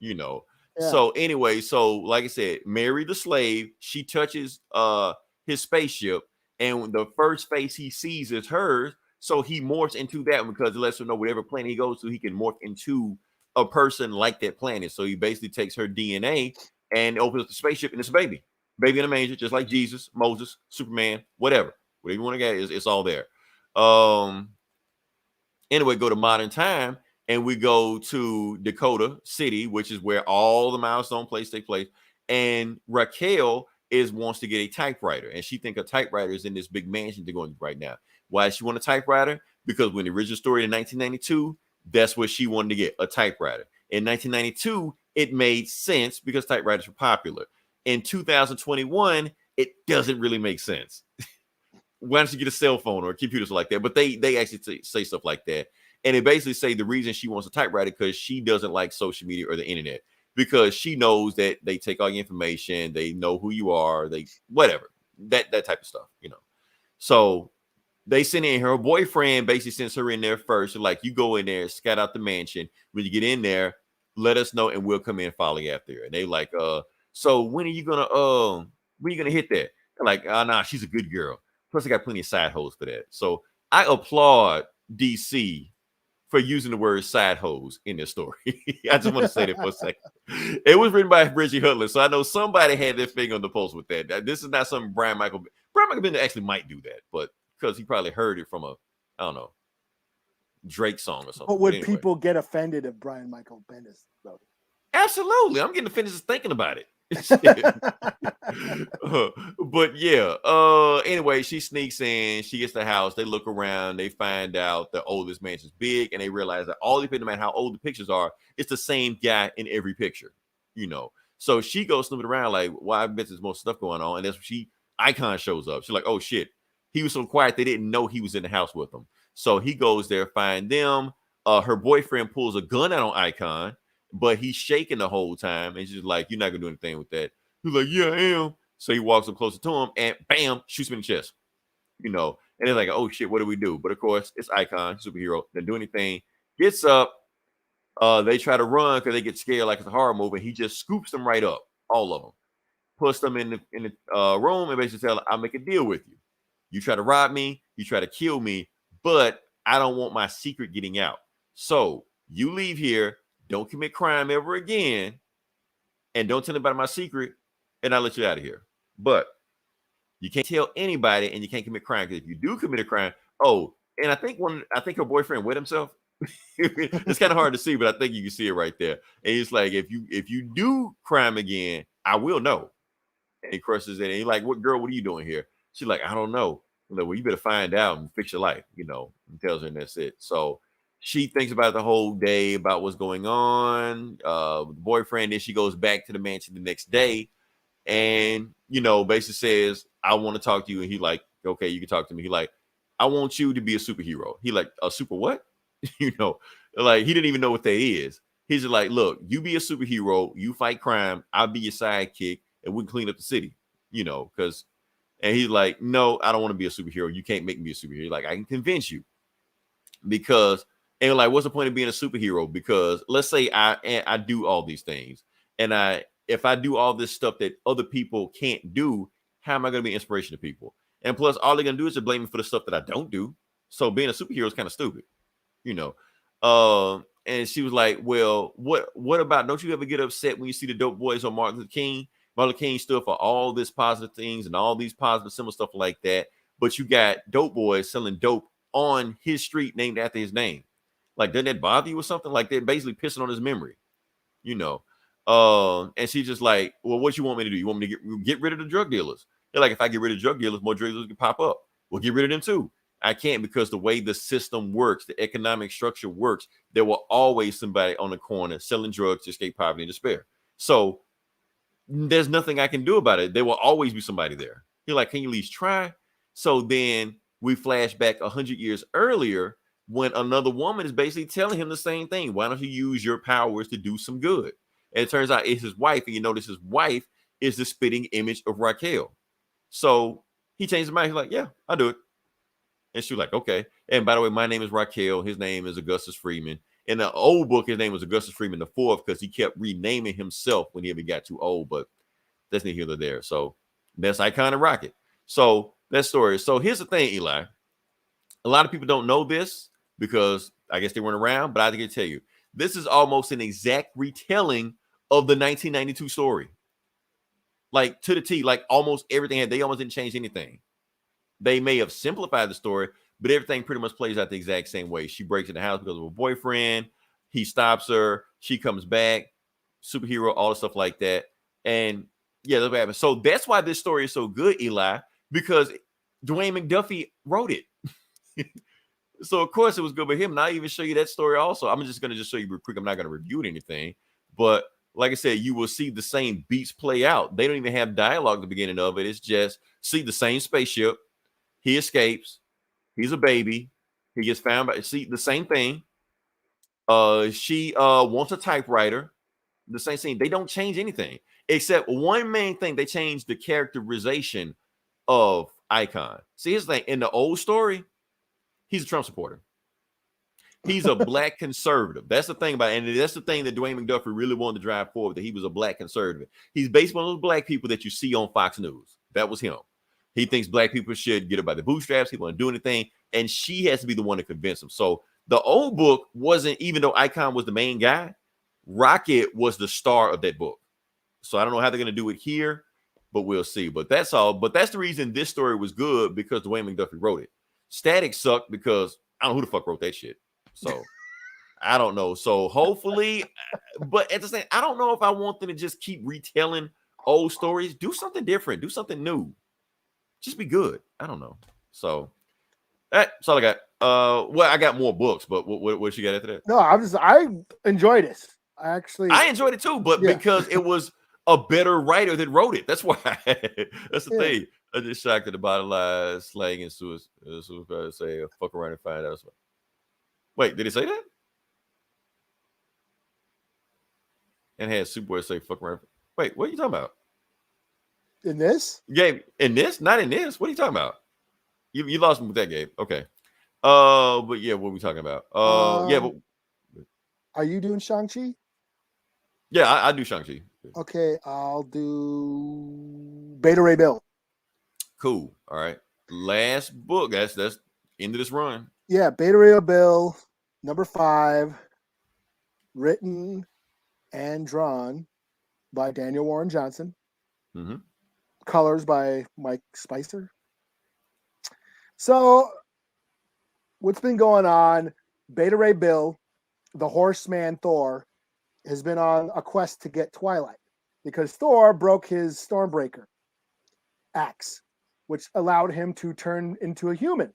So anyway, so like I said, Mary the slave, she touches his spaceship, and the first face he sees is hers. So he morphs into that one because it lets him know whatever planet he goes to, he can morph into a person like that planet. So he basically takes her DNA and opens up the spaceship, and it's a baby in a manger, just like Jesus, Moses, Superman, whatever you want to get, it's all there. Anyway, go to modern time, and we go to Dakota City, which is where all the Milestone plays take place. And Raquel wants to get a typewriter, and she thinks a typewriter is in this big mansion they're going to right now. Why does she want a typewriter? Because when the original story in 1992, that's what she wanted to get, a typewriter. In 1992, it made sense because typewriters were popular. In 2021, it doesn't really make sense. Why don't you get a cell phone or a computer like that? But they actually say stuff like that. And they basically say the reason she wants a typewriter because she doesn't like social media or the internet, because she knows that they take all your information, they know who you are, they whatever, that type of stuff, So they send in her boyfriend, basically sends her in there first. So like, you go in there, scout out the mansion. When you get in there, let us know and we'll come in and follow you after. And they like, so when are you gonna hit that? They're like, nah, she's a good girl. Plus, I got plenty of side hoes for that. So I applaud DC for using the word side hoes in this story. I just want to say that for a second. It was written by Bridget Hudler, so I know somebody had their finger on the pulse with that. This is not something Brian Michael Bendis actually might do that, but because he probably heard it from Drake song or something. But would people get offended if Brian Michael Bendis wrote it? Absolutely. I'm getting offended just thinking about it. But yeah, anyway, she sneaks in, she gets the house, they look around, they find out the oldest mansion's big, and they realize that all depending on how old the pictures are, it's the same guy in every picture, you know. So she goes snooping around like, well, I bet there's more stuff going on, and that's when Icon shows up. She's like, oh shit, he was so quiet they didn't know he was in the house with them. So he goes there, find them. Her boyfriend pulls a gun out on Icon, but he's shaking the whole time, and she's like, you're not gonna do anything with that. He's like, yeah, I am. So he walks up closer to him and bam, shoots him in the chest. You know, and they're like, oh shit, what do we do? But of course, it's Icon, superhero, doesn't do anything. Gets up. They try to run because they get scared like it's a horror movie. He just scoops them right up, all of them, puts them in the room, and basically tell them, I'll make a deal with you. You try to rob me, you try to kill me, but I don't want my secret getting out. So you leave here, don't commit crime ever again, and don't tell anybody my secret, and I'll let you out of here. But you can't tell anybody, and you can't commit crime, because if you do commit a crime, and I think her boyfriend wet himself. It's kind of hard to see, but I think you can see it right there. And he's like, if you do crime again, I will know. And he crushes it, and he's like, what are you doing here? She's like, I don't know. I'm like, well, you better find out and fix your life, you know, and tells her, and that's it. So she thinks about the whole day, about what's going on with the boyfriend. Then she goes back to the mansion the next day and, you know, basically says, I want to talk to you. And he like, okay, you can talk to me. He like, I want you to be a superhero. He like, a super what? You know, like he didn't even know what that is. He's just like, look, you be a superhero, you fight crime, I'll be your sidekick, and we can clean up the city, you know, because, and he's like, no, I don't want to be a superhero. You can't make me a superhero. Like, I can convince you because, and like, what's the point of being a superhero? Because let's say I do all these things, and if I do all this stuff that other people can't do, how am I going to be inspiration to people? And plus, all they're going to do is to blame me for the stuff that I don't do. So being a superhero is kind of stupid, you know. And she was like, well, what about, don't you ever get upset when you see the dope boys on Martin Luther King? Martin Luther King stood for all this positive things and all these positive, similar stuff like that. But you got dope boys selling dope on his street named after his name. Like, doesn't that bother you or something? Like, they're basically pissing on his memory, you know. And she's just like, well, what you want me to do? You want me to get rid of the drug dealers? They're like, if I get rid of drug dealers, more drug dealers can pop up. We'll get rid of them too. I can't, because the way the system works, the economic structure works, there will always somebody on the corner selling drugs to escape poverty and despair. So there's nothing I can do about it. There will always be somebody there. You're like, can you at least try? So then we flash back 100 years earlier when another woman is basically telling him the same thing. Why don't you use your powers to do some good? And it turns out it's his wife, and you notice his wife is the spitting image of Raquel. So he changed his mind. He's like, yeah, I'll do it. And she was like, okay. And by the way, my name is Raquel. His name is Augustus Freeman. In the old book, his name was Augustus Freeman IV because he kept renaming himself when he ever got too old. But that's neither here nor there. So that's Icon and Rocket. So that story. So here's the thing, Eli. A lot of people don't know this because I guess they weren't around, but I can tell you, this is almost an exact retelling of the 1992 story. Like to the T, like almost everything. They almost didn't change anything. They may have simplified the story, but everything pretty much plays out the exact same way. She breaks in the house because of her boyfriend. He stops her. She comes back. Superhero, all the stuff like that. And yeah, that's what happens. So that's why this story is so good, Eli, because Dwayne McDuffie wrote it. So of course it was good with him. And I'll even show you that story also. I'm just going to show you real quick. I'm not going to review it anything. But like I said, you will see the same beats play out. They don't even have dialogue at the beginning of it. It's just see the same spaceship. He escapes. He's a baby. He gets found by, see, the same thing. She wants a typewriter. The same scene. They don't change anything except one main thing. They change the characterization of Icon. See, his thing in the old story, he's a Trump supporter. He's a black conservative. That's the thing about it. And that's the thing that Dwayne McDuffie really wanted to drive forward, that he was a black conservative. He's based on those black people that you see on Fox News. That was him. He thinks black people should get it by the bootstraps. He won't do anything. And she has to be the one to convince him. So the old book wasn't, even though Icon was the main guy, Rocket was the star of that book. So I don't know how they're going to do it here, but we'll see. But that's all. But that's the reason this story was good, because Dwayne McDuffie wrote it. Static sucked because I don't know who the fuck wrote that shit. So I don't know. So hopefully, but at the same, I don't know if I want them to just keep retelling old stories. Do something different. Do something new. Just be good. I don't know. So that's all I got. Well, I got more books, but what you got after that? No, I enjoyed it. I enjoyed it too, but Yeah. because it was a better writer that wrote it. That's why. That's the thing. I just shocked at the bottom line, slang and suicide. Say fuck around and find out. Wait, did it say that? And had Superboy say fuck around. Wait, what are you talking about? In this? Game in this? Not in this. What are you talking about? You lost me with that game. Okay. But yeah, what are we talking about? Yeah, but are you doing Shang-Chi? Yeah, I do Shang-Chi. Okay, I'll do Beta Ray Bill. Cool. All right. Last book. That's end of this run. Yeah, Beta Ray Bill, number 5, written and drawn by Daniel Warren Johnson. Mm-hmm. Colors by Mike Spicer. So, what's been going on? Beta Ray Bill, the Horseman Thor, has been on a quest to get Twilight because Thor broke his Stormbreaker axe, which allowed him to turn into a human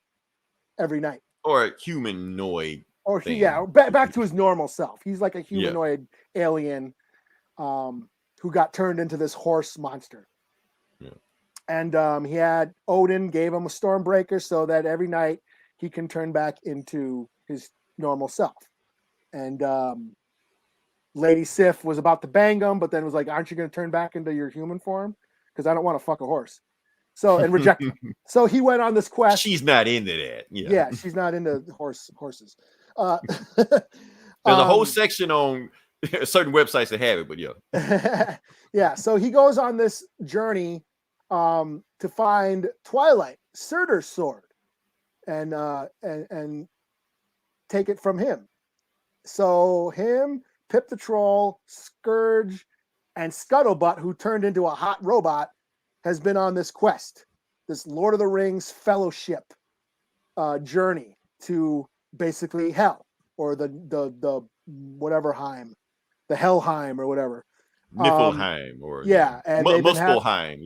every night. Or a humanoid. Or back to his normal self. He's like a humanoid alien who got turned into this horse monster. Yeah. And he had Odin gave him a Stormbreaker so that every night he can turn back into his normal self. And Lady Sif was about to bang him, but then was like, "Aren't you going to turn back into your human form? Because I don't want to fuck a horse." So and reject him. So he went on this quest. She's not into that. Yeah, she's not into horses. There's a whole section on certain websites that have it, but yeah. Yeah, so he goes on this journey to find Twilight, Surtur's sword, and take it from him. So him, Pip the Troll, Scourge, and Scuttlebutt, who turned into a hot robot, has been on this quest, this Lord of the Rings fellowship journey to basically hell, or the whatever Heim, the Helheim or whatever. Niflheim or and Muspelheim,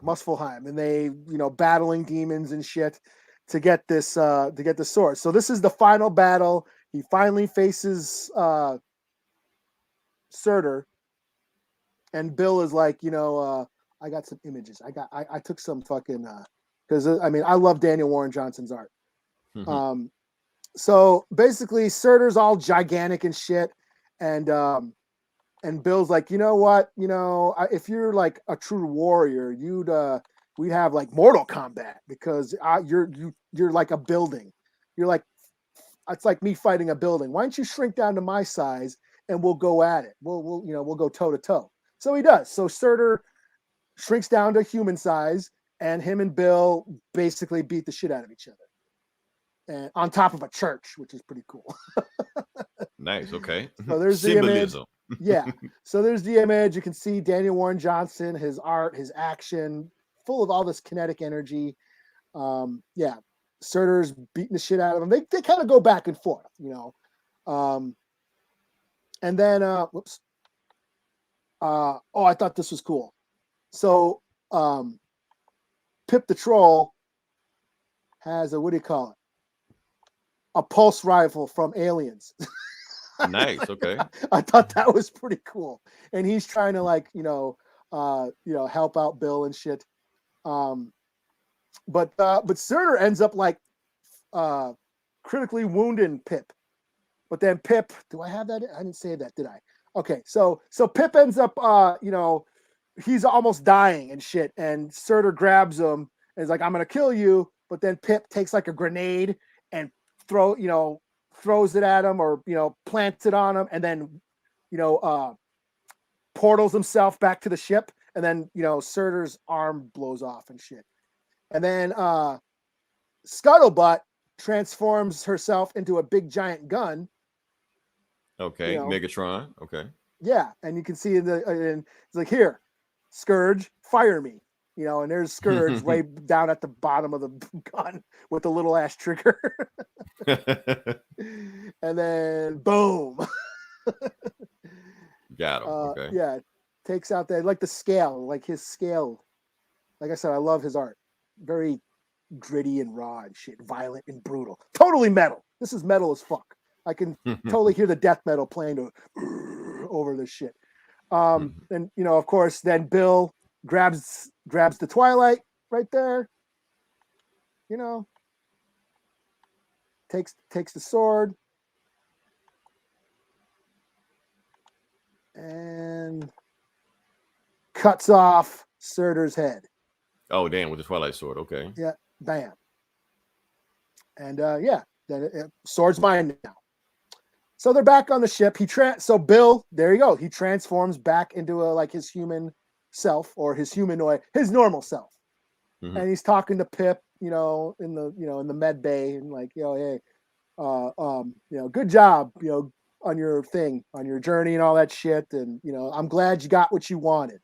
Muspelheim, and they battling demons and shit to get this sword. So this is the final battle. He finally faces Surtur, and Bill is like, I got some images. I took some fucking because I love Daniel Warren Johnson's art. Mm-hmm. So basically, Surtur's all gigantic and shit, and Bill's like, you know what, if you're like a true warrior, we'd have like Mortal Kombat because you're like a building. You're like, it's like me fighting a building. Why don't you shrink down to my size and we'll go at it? We'll go toe to toe. So he does. So Surtur shrinks down to human size, and him and Bill basically beat the shit out of each other. And on top of a church, which is pretty cool. Nice. Okay. So there's symbolism. The image. Yeah. So there's the image. You can see Daniel Warren Johnson, his art, his action, full of all this kinetic energy. Surtur's beating the shit out of him. They kind of go back and forth, And then, whoops. I thought this was cool. So, Pip the Troll has what do you call it? A pulse rifle from Aliens. Nice. Okay. I thought that was pretty cool. And he's trying to help out Bill and shit. But Surtur ends up critically wounding Pip. But then Pip, do I have that? I didn't say that, did I? Okay, so Pip ends up he's almost dying and shit, and Surtur grabs him and is like, "I'm gonna kill you," but then Pip takes like a grenade and throws it at him, or plants it on him, and then portals himself back to the ship, and then Surtur's arm blows off and shit. And then Scuttlebutt transforms herself into a big giant gun. Okay, Megatron. Okay. Yeah, and you can see and it's like, "Here, Scourge, fire me." And there's Scourge way down at the bottom of the gun with a little ass trigger. And then boom. Got him. Okay. Yeah. takes out that, like the scale, like his scale. Like I said, I love his art. Very gritty and raw and shit, violent and brutal. Totally metal. This is metal as fuck. I can totally hear the death metal playing over this shit. And you know, of course, then Bill grabs the Twilight right there. You know, takes the sword and cuts off Surtur's head. Oh, damn, with the Twilight sword. Okay. Yeah, bam. And then sword's mine now. So they're back on the ship. So Bill, there you go. He transforms back into like his human self, or his normal self. And he's talking to Pip, you know, in the med bay, and like, hey, good job, on your thing, on your journey and all that shit. And, I'm glad you got what you wanted.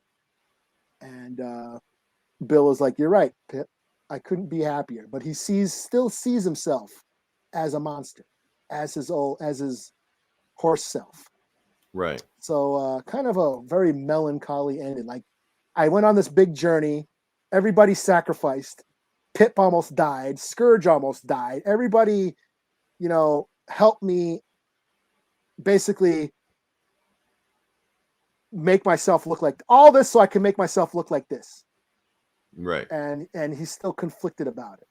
And Bill is like, you're right, Pip. I couldn't be happier. But he still sees himself as a monster, as his horse self. Right. So kind of a very melancholy ending. Like, I went on this big journey. Everybody sacrificed. Pip almost died. Scourge almost died. Everybody, helped me basically make myself look like all this, so I can make myself look like this. Right. And he's still conflicted about it.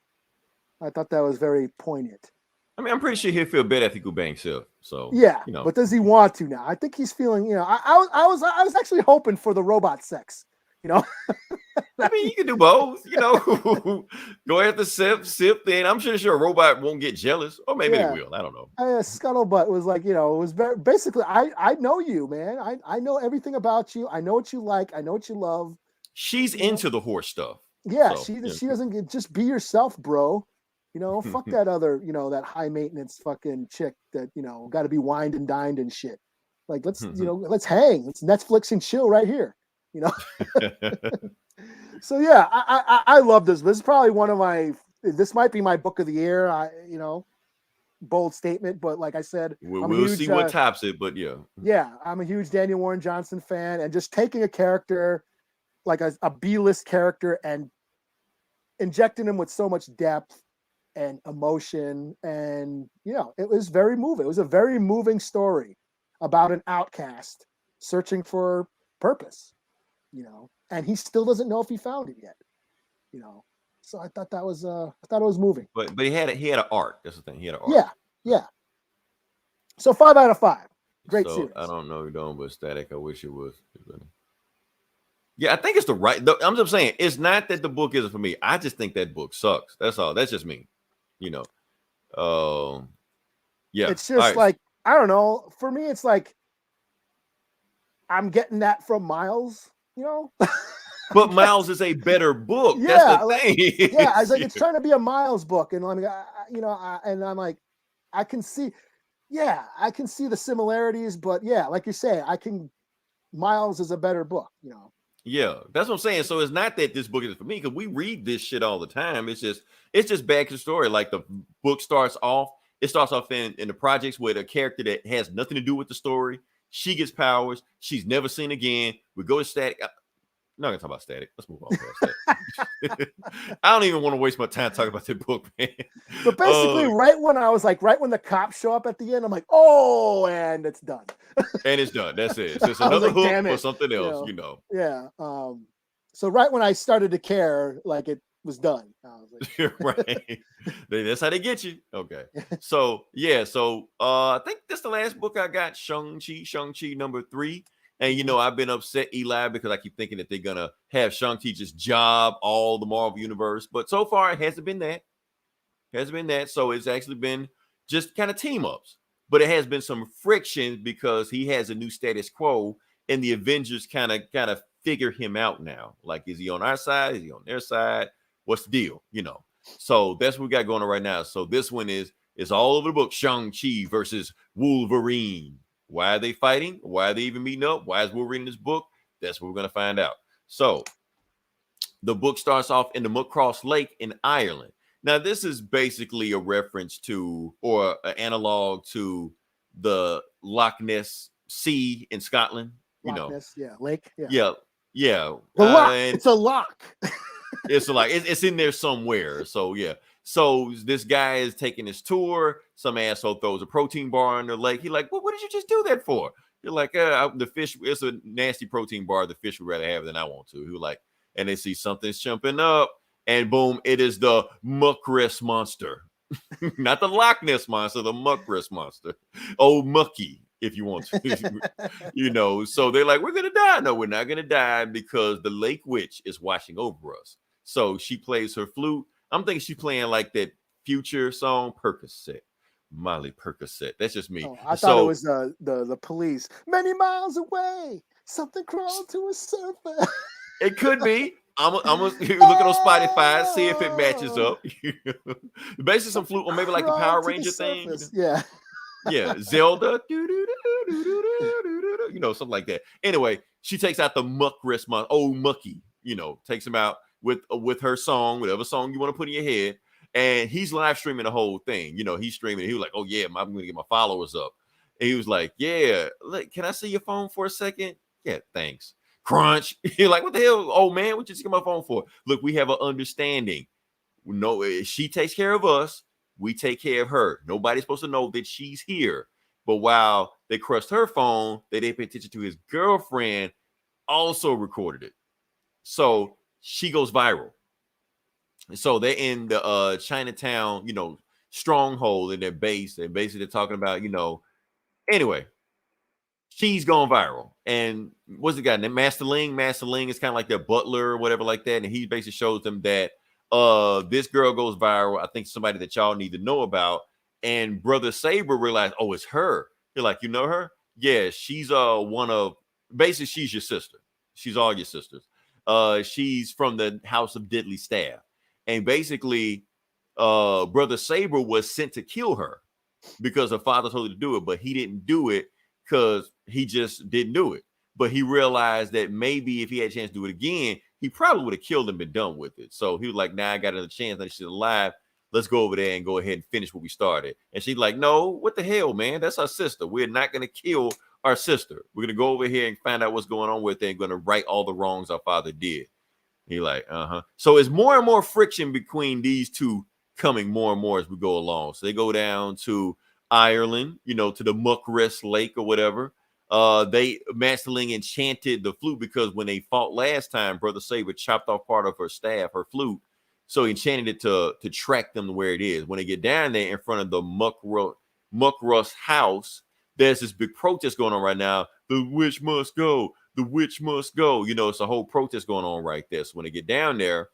I thought that was very poignant. I mean, I'm pretty sure he'll feel better if he could bang himself. So yeah, but does he want to now? I think he's feeling. I was actually hoping for the robot sex. I mean, you can do both. Go after sip. Then I'm sure a robot won't get jealous, or maybe it will. I don't know. Scuttlebutt was like, it was basically, I know you, man. I know everything about you. I know what you like. I know what you love. She's into the horse stuff. Yeah, so, she doesn't just be yourself, bro. Fuck that other, that high maintenance fucking chick that, got to be wined and dined and shit. Like, let's, let's hang. Let's Netflix and chill right here. So yeah, I love this. This is probably this might be my book of the year. Bold statement, but like I said, we'll see what tops it. But yeah, I'm a huge Daniel Warren Johnson fan, and just taking a character like a B-list character and injecting him with so much depth and emotion, and it was very moving. It was a very moving story about an outcast searching for purpose. And he still doesn't know if he found it yet. So I thought that was it was moving. But he had an arc. That's the thing. He had an arc. Yeah. So 5 out of 5. Great series. I don't know, but Static. I wish it was. Yeah, I think it's the right. I'm just saying, it's not that the book isn't for me. I just think that book sucks. That's all. That's just me. Yeah. It's just like, I don't know. For me, it's like I'm getting that from Miles. But Miles is a better book. Yeah, that's the thing. Yeah, I was like, it's trying to be a Miles book, and I'm like, I can see the similarities, but yeah, like you say, Miles is a better book. Yeah, that's what I'm saying. So it's not that this book is for me, because we read this shit all the time. It's just back to the story. Like, the book starts off in the projects with a character that has nothing to do with the story. She gets powers she's never seen again. We go to Static. I'm not gonna talk about Static. Let's move on past that. I don't even want to waste my time talking about that book, man. But basically, right when the cops show up at the end, I'm like, oh, and it's done. And it's done. That's it. It's just another hook for something else, Yeah. So right when I started to care, like, it was done. I was like, right. That's how they get you. Okay. So yeah. I think that's the last book I got. Shang-Chi number 3. And I've been upset, Eli, because I keep thinking that they're gonna have Shang-Chi just job all the Marvel universe. But so far it hasn't been that. So it's actually been just kind of team ups. But it has been some friction because he has a new status quo, and the Avengers kind of figure him out now. Like, is he on our side? Is he on their side? What's the deal? So that's what we got going on right now. So this one is all over the book. Shang-Chi versus Wolverine. Why are they fighting? Why are they even meeting up? Why is Wolverine in this book? That's what we're going to find out. So the book starts off in the Muckcross Lake in Ireland. Now, this is basically a reference to, or an analog to, the Loch Ness Sea in Scotland. Ness, lake, yeah. The lock. And It's a lock. it's like it's in there somewhere. So yeah. So this guy is taking his tour. Some asshole throws a protein bar in the lake. He like, well, what did you just do that for? You're like, the fish. It's a nasty protein bar. The fish would rather have than I want to. Who like, and they see something's jumping up, and boom, it is the muckress monster, not the Loch Ness monster, the muckress monster. Oh, mucky, if you want to, So they're like, we're gonna die. No, we're not gonna die because the lake witch is watching over us. So she plays her flute. I'm thinking she's playing like that Future song, Percocet. Molly Percocet. That's just me. I thought it was the police. Many miles away, something crawled to a surface. It could be. I'm look at on Spotify, see if it matches up. Basically, some flute, or maybe like the Power Ranger thing. Yeah. Yeah, Zelda, something like that. Anyway, she takes out the muckress monster. Oh, Mucky, takes him out with her song, whatever song you want to put in your head. And he's live streaming the whole thing. He's streaming. He was like, oh, yeah, I'm going to get my followers up. And he was like, yeah, can I see your phone for a second? Yeah, thanks. Crunch. You're like, what the hell? Oh, man, what you see my phone for? Look, we have an understanding. No, she takes care of us. We take care of her. Nobody's supposed to know that she's here. But while they crushed her phone, they didn't pay attention to his girlfriend, also recorded it. So she goes viral. So they're in the Chinatown, stronghold in their base. And basically they're talking about, anyway, she's gone viral. And what's the guy named Master Ling? Master Ling is kind of like their butler or whatever like that. And he basically shows them that this girl goes viral. I think somebody that y'all need to know about. And Brother Saber realized, oh, it's her. You're like, you know her? Yeah, she's basically she's your sister. She's all your sisters. She's from the House of Deadly Staff. And basically, Brother Saber was sent to kill her because her father told her to do it, but he didn't do it because he just didn't do it. But he realized that maybe if he had a chance to do it again, he probably would have killed and been done with it. So he was like, nah, I got another chance. Now she's alive. Let's go over there and go ahead and finish what we started. And she's like, no, what the hell, man? That's our sister. We're not going to kill our sister. We're going to go over here and find out what's going on with it and going to right all the wrongs our father did. He like, So it's more and more friction between these two coming more and more as we go along. So they go down to Ireland, to the Muckress Lake or whatever. Master Ling enchanted the flute because when they fought last time, Brother Saber chopped off part of her staff, her flute. So he enchanted it to track them to where it is. When they get down there in front of the Muckress house, there's this big protest going on right now. The witch must go. The witch must go. It's a whole protest going on right there. So when they get down there,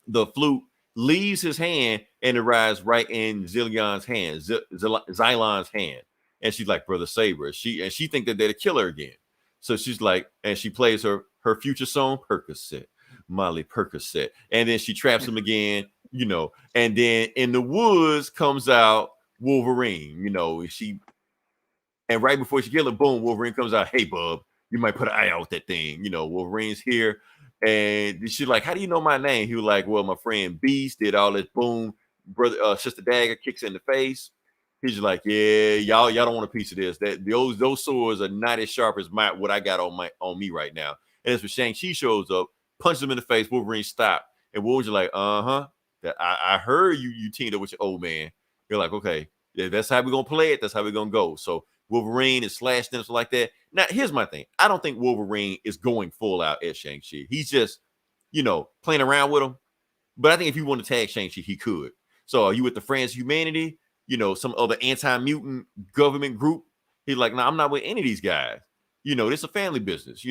the flute leaves his hand and it arrives right in Zillion's hand, Xylon's hand. And she's like, Brother Saber. She think that they're to kill her again. So she's like, and she plays her future song, Percocet, Molly Percocet. And then she traps him again, and then in the woods comes out Wolverine, and right before she kills him, boom, Wolverine comes out. Hey, bub, you might put an eye out that thing. Wolverine's here. And she's like, how do you know my name? He was like, well, my friend Beast did all this. Boom, brother, Sister Dagger kicks in the face. He's like, yeah, y'all don't want a piece of this. That those swords are not as sharp as what I got on me right now. And as for Shang-Chi shows up, punches him in the face. Wolverine stopped, and Wolverine's like, that I heard you teamed up with your old man. You're like, okay, yeah, that's how we're gonna play it. That's how we're gonna go. So Wolverine is slashing them like that. Now, here's my thing. I don't think Wolverine is going full out at Shang-Chi. He's just, playing around with him. But I think if you want to tag Shang-Chi, he could. So are you with the Friends of Humanity? Some other anti-mutant government group? He's like, no, I'm not with any of these guys. This is a family business,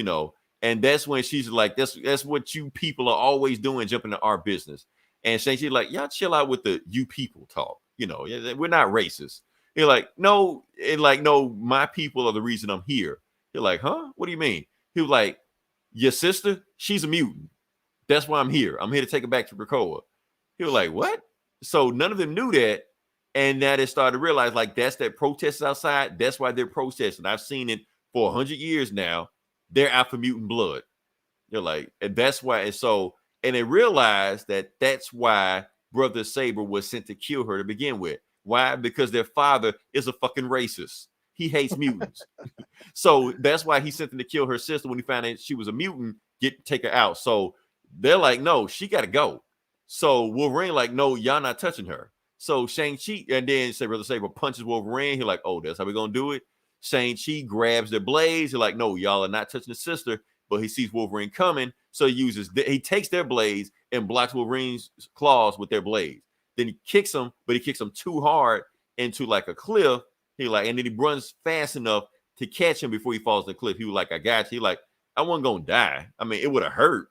And that's when she's like, that's what you people are always doing, jumping into our business. And Shang-Chi's like, y'all chill out with the you people talk. We're not racist. You're like, no, my people are the reason I'm here. You're like, huh? What do you mean? He was like, your sister, she's a mutant. That's why I'm here. I'm here to take her back to Krakoa. He was like, what? So none of them knew that. And now they started to realize, like, that's that protest outside. That's why they're protesting. I've seen it for 100 years now. They're out for mutant blood. You're like, and that's why. And they realized that that's why Brother Saber was sent to kill her to begin with. Why? Because their father is a fucking racist. he hates mutants. So that's why he sent them to kill her sister when he found out she was a mutant, take her out. So they're like, no, she got to go. So Wolverine like, no, y'all not touching her. So Shang-Chi, and then Saber punches Wolverine. He's like, oh, that's how we're going to do it. Shang-Chi grabs their blades. He's like, no, y'all are not touching the sister. But he sees Wolverine coming. So he takes their blades and blocks Wolverine's claws with their blades. Then he kicks him, but he kicks him too hard into like a cliff. And then he runs fast enough to catch him before he falls the cliff. He was like, I got you. He like, I wasn't going to die. I mean, it would have hurt,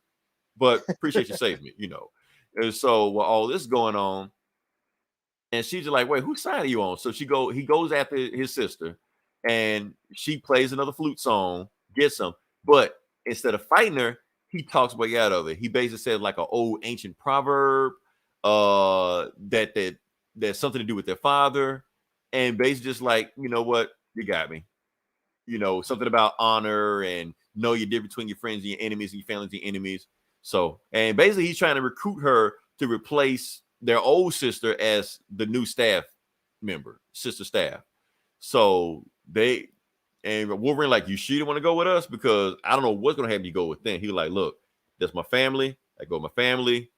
but appreciate you saving me, And so while all this going on, and she's just like, wait, whose side are you on? So he goes after his sister, and she plays another flute song, gets him. But instead of fighting her, he talks way out of it. He basically said like an old ancient proverb that that's something to do with their father. And basically just like, you know what? You got me. Something about honor and know your difference between your friends and your enemies and your families and your enemies. So, and basically he's trying to recruit her to replace their old sister as the new staff member, sister staff. So and Wolverine like, you sure you want to go with us? Because I don't know what's going to have you go with them. He like, look, that's my family. I go with my family.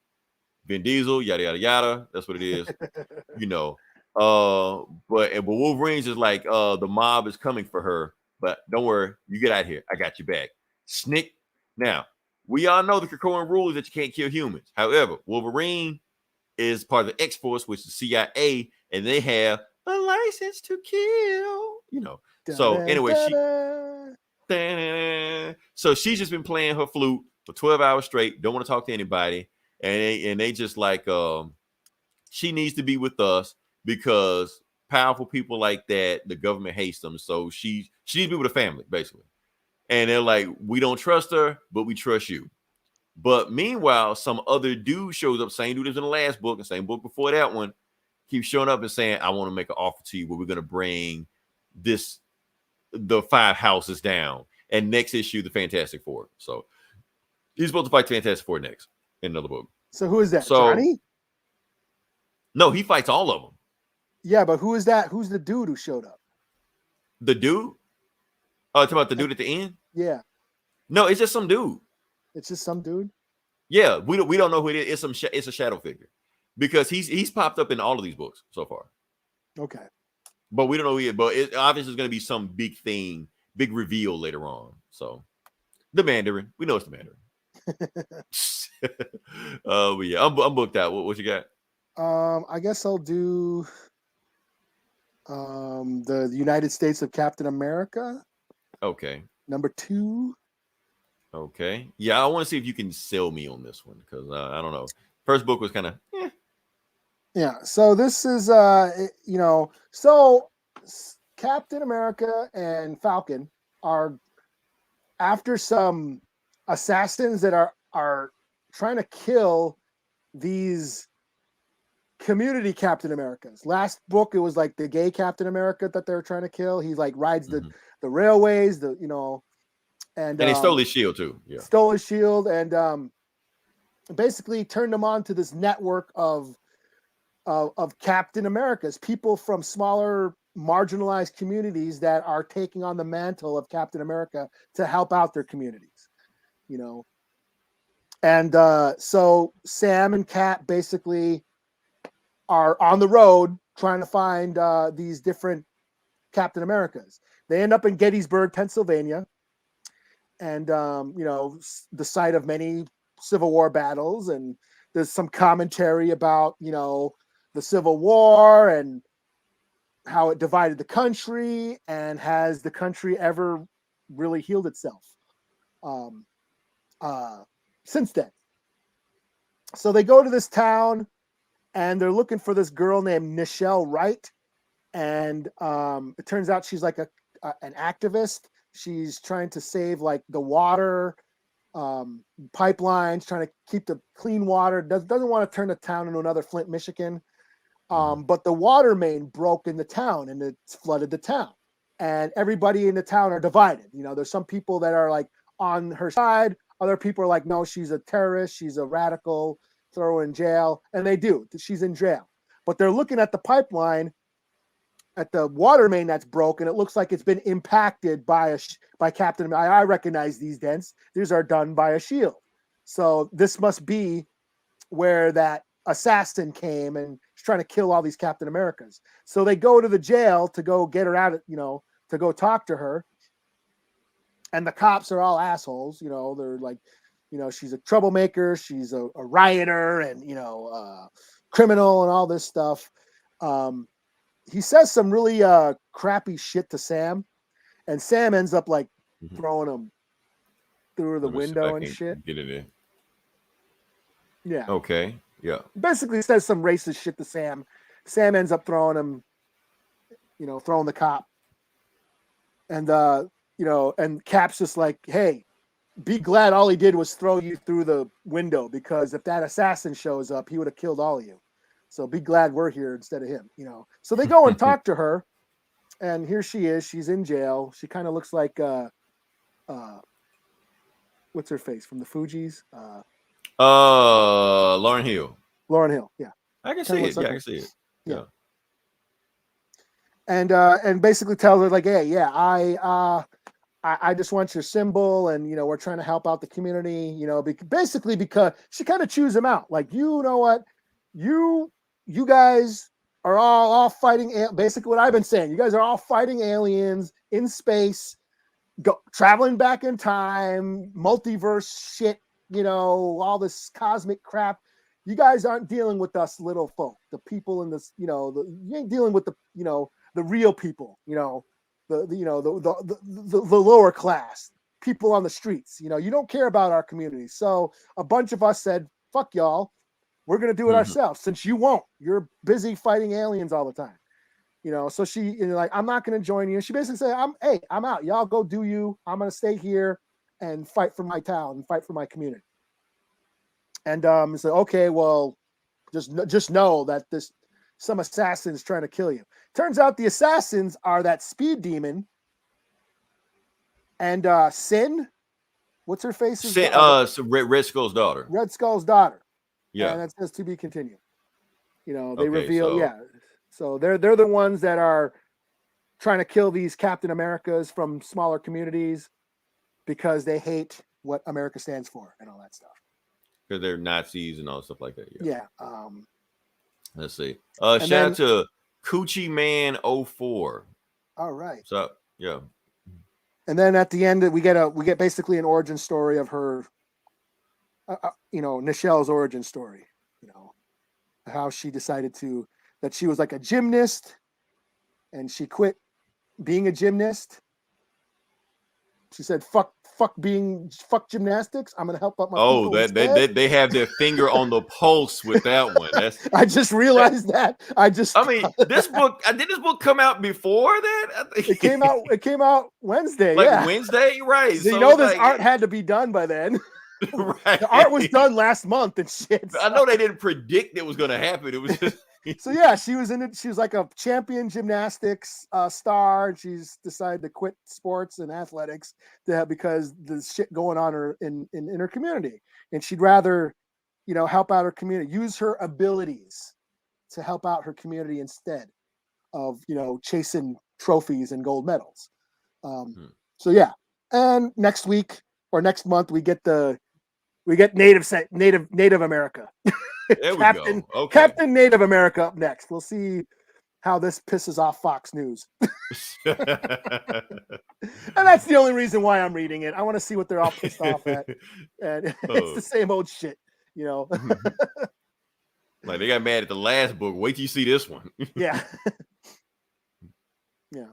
Vin Diesel, yada, yada, yada. That's what it is. But Wolverine's just like, the mob is coming for her. But don't worry, you get out here. I got you back. Snick. Now, we all know the Krakoan rule is that you can't kill humans. However, Wolverine is part of the X-Force, which is CIA, and they have a license to kill, So anyway, so she's just been playing her flute for 12 hours straight, don't want to talk to anybody, and they just like, she needs to be with us because powerful people like that, the government hates them. So she needs to be with a family, basically. And they're like, we don't trust her, but we trust you. But meanwhile, some other dude shows up, same dude as in the last book, and same book before that one, keeps showing up and saying, I want to make an offer to you where we're going to bring the 5 houses down. And next issue, the Fantastic Four. So he's supposed to fight the Fantastic Four next in another book. So who is that? Johnny? No, he fights all of them. Yeah, but who is that? Who's the dude who showed up? The dude? Oh, talking about the dude at the end? Yeah. No, it's just some dude. It's just some dude. Yeah, we don't know who it is. It's a shadow figure because he's popped up in all of these books so far. Okay, but we don't know who he is. But it obviously is going to be some big thing, big reveal later on. So the Mandarin, we know it's the Mandarin. But yeah, I'm booked out. What you got? I guess I'll do the United States of Captain America. Okay. Number 2. Okay. Yeah, I want to see if you can sell me on this one because I don't know. First book was kind of Yeah. So this is so Captain America and Falcon are after some assassins that are trying to kill these community Captain Americas. Last book, it was like the gay Captain America that they're trying to kill. He like rides the railways, and he stole his shield too. Yeah, stole his shield and basically turned him on to this network of Captain Americas, people from smaller marginalized communities that are taking on the mantle of Captain America to help out their communities, And so Sam and Cap basically are on the road trying to find these different Captain Americas. They end up in Gettysburg, Pennsylvania, and the site of many Civil War battles. And there's some commentary about the Civil War and how it divided the country, and has the country ever really healed itself since then. So they go to this town and they're looking for this girl named Nichelle Wright. And it turns out she's like an activist. She's trying to save like the water pipelines, trying to keep the clean water. Doesn't want to turn the town into another Flint, Michigan. But the water main broke in the town and it's flooded the town. And everybody in the town are divided. There's some people that are like on her side. Other people are like, no, she's a terrorist. She's a radical. Throw her in jail. And they do. She's in jail. But they're looking at the pipeline at the water main that's broken. It looks like it's been impacted by Captain America. I recognize these dents. These are done by a shield. So this must be where that assassin came and is trying to kill all these Captain Americas. So they go to the jail to go get her out, to go talk to her. And the cops are all assholes. They're like, she's a troublemaker. She's a rioter and, criminal and all this stuff. He says some really crappy shit to Sam. And Sam ends up like throwing him through the window and shit. Get it in. Yeah. Okay. Yeah. Basically says some racist shit to Sam. Sam ends up throwing him, throwing the cop. And, and Cap's just like, hey, be glad all he did was throw you through the window, because if that assassin shows up, he would have killed all of you. So be glad we're here instead of him, So they go and talk to her, and here she is. She's in jail. She kind of looks like, what's her face from the Fugees? Lauryn Hill. Lauryn Hill, yeah. I can see it. I can see it. Yeah. And basically tells her like, hey, yeah, I just want your symbol, and we're trying to help out the community, basically because she kind of chews him out. Like, you know what, you guys are all fighting. Basically, what I've been saying, you guys are all fighting aliens in space, traveling back in time, multiverse shit, all this cosmic crap. You guys aren't dealing with us little folk, the people in this, you ain't dealing with the real people, the lower class people on the streets. You don't care about our community. So a bunch of us said, fuck y'all. We're going to do it ourselves, since you won't. You're busy fighting aliens all the time. So she, like, I'm not going to join you. She basically said, I'm out. Y'all go do you. I'm going to stay here and fight for my town and fight for my community. And so, okay, well, just know that some assassin's trying to kill you. Turns out the assassins are that speed demon and Sin. What's her face? Sin, so Red Skull's daughter. Red Skull's daughter. Yeah. And that says to be continued. They reveal, So they're the ones that are trying to kill these Captain Americas from smaller communities because they hate what America stands for and all that stuff. Because they're Nazis and all stuff like that. Yeah. Let's see. Shout out to Coochie Man 04. All right. What's up? Yeah. And then at the end, we get basically an origin story of her. Nichelle's origin story. How she decided that she was like a gymnast, and she quit being a gymnast. She said, "Fuck gymnastics. I'm gonna help out my people." They have their finger on the pulse with that one. I just realized that. This book. Did this book come out before that? It came out Wednesday. Wednesday, right? So this art had to be done by then. Right. The art was done last month and shit. I know they didn't predict it was going to happen. It was just so yeah, she was in it. She was like a champion gymnastics star. She's decided to quit sports and athletics because the shit going on in her community, and she'd rather, help out her community, use her abilities to help out her community instead of chasing trophies and gold medals. So yeah, and next week or next month we get Native America. There we go. Okay. Captain Native America up next. We'll see how this pisses off Fox News. And that's the only reason why I'm reading it. I want to see what they're all pissed off at. And it's the same old shit, Like they got mad at the last book. Wait till you see this one. Yeah. Yeah.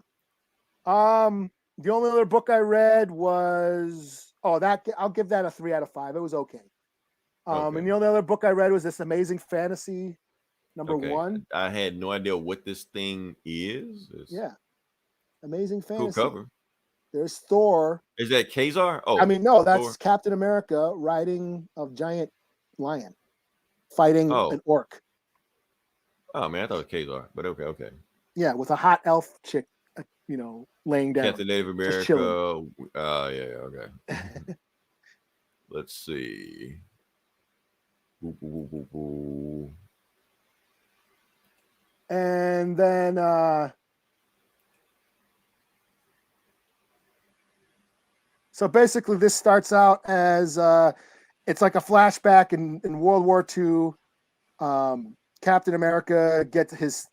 The only other book I read was I'll give that a 3 out of 5. It was okay. And the only other book I read was this Amazing Fantasy #1. I had no idea what this thing is. Yeah. Amazing Fantasy. Cool cover. There's Thor. Is that Kazar? Oh, no, that's Thor. Captain America riding a giant lion, fighting an orc. Oh man, I thought it was Kazar, but okay. Yeah, with a hot elf chick, laying down. Captain Native America. Okay. Let's see. And then So basically, this starts out as it's like a flashback in World War II. Captain America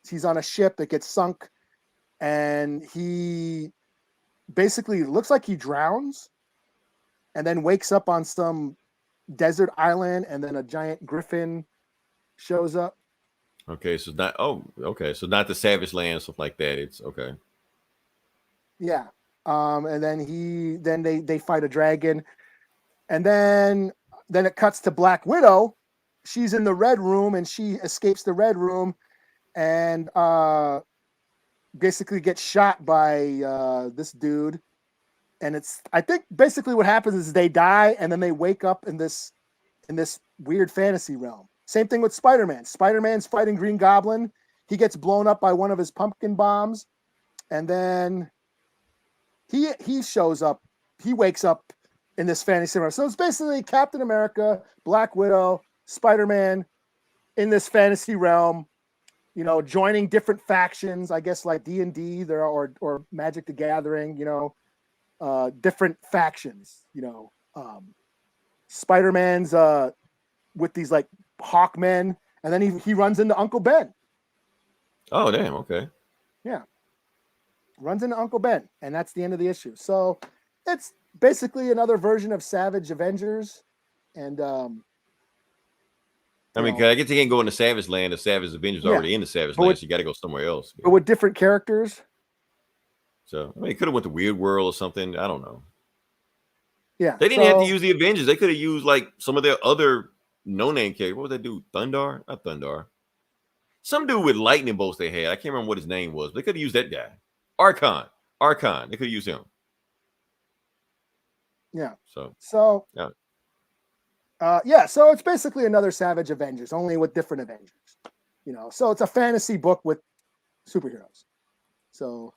he's on a ship that gets sunk, and he basically looks like he drowns, and then wakes up on some desert island, and then a giant griffin shows up. Okay, so not so not the Savage Land, stuff like that. It's okay. Yeah. And then they fight a dragon, and then it cuts to Black Widow. She's in the Red Room, and she escapes the Red Room, and basically gets shot by this dude. And I think basically what happens is they die, and then they wake up in this weird fantasy realm. Same thing with Spider-Man. Spider-Man's fighting Green Goblin. He gets blown up by one of his pumpkin bombs, and then he shows up. He wakes up in this fantasy realm. So it's basically Captain America, Black Widow, Spider-Man in this fantasy realm, joining different factions, I guess, like D&D there or Magic the Gathering, different factions, Spider-Man's with these like Hawkmen, and then he runs into Uncle Ben. Oh, damn. Okay. Yeah. Runs into Uncle Ben, and that's the end of the issue. So it's basically another version of Savage Avengers. And I mean, I guess you can't go into Savage Land. The Savage Avengers already in the Savage Land, so you got to go somewhere else. But with different characters. So I mean, it could have went to Weird World or something. I don't know. Yeah, they didn't have to use the Avengers. They could have used like some of their other no-name characters. What was that dude? Thundar? Not Thundar. Some dude with lightning bolts they had. I can't remember what his name was. But they could have used that guy. Archon. They could have used him. Yeah. So yeah. So it's basically another Savage Avengers, only with different Avengers. So it's a fantasy book with superheroes. So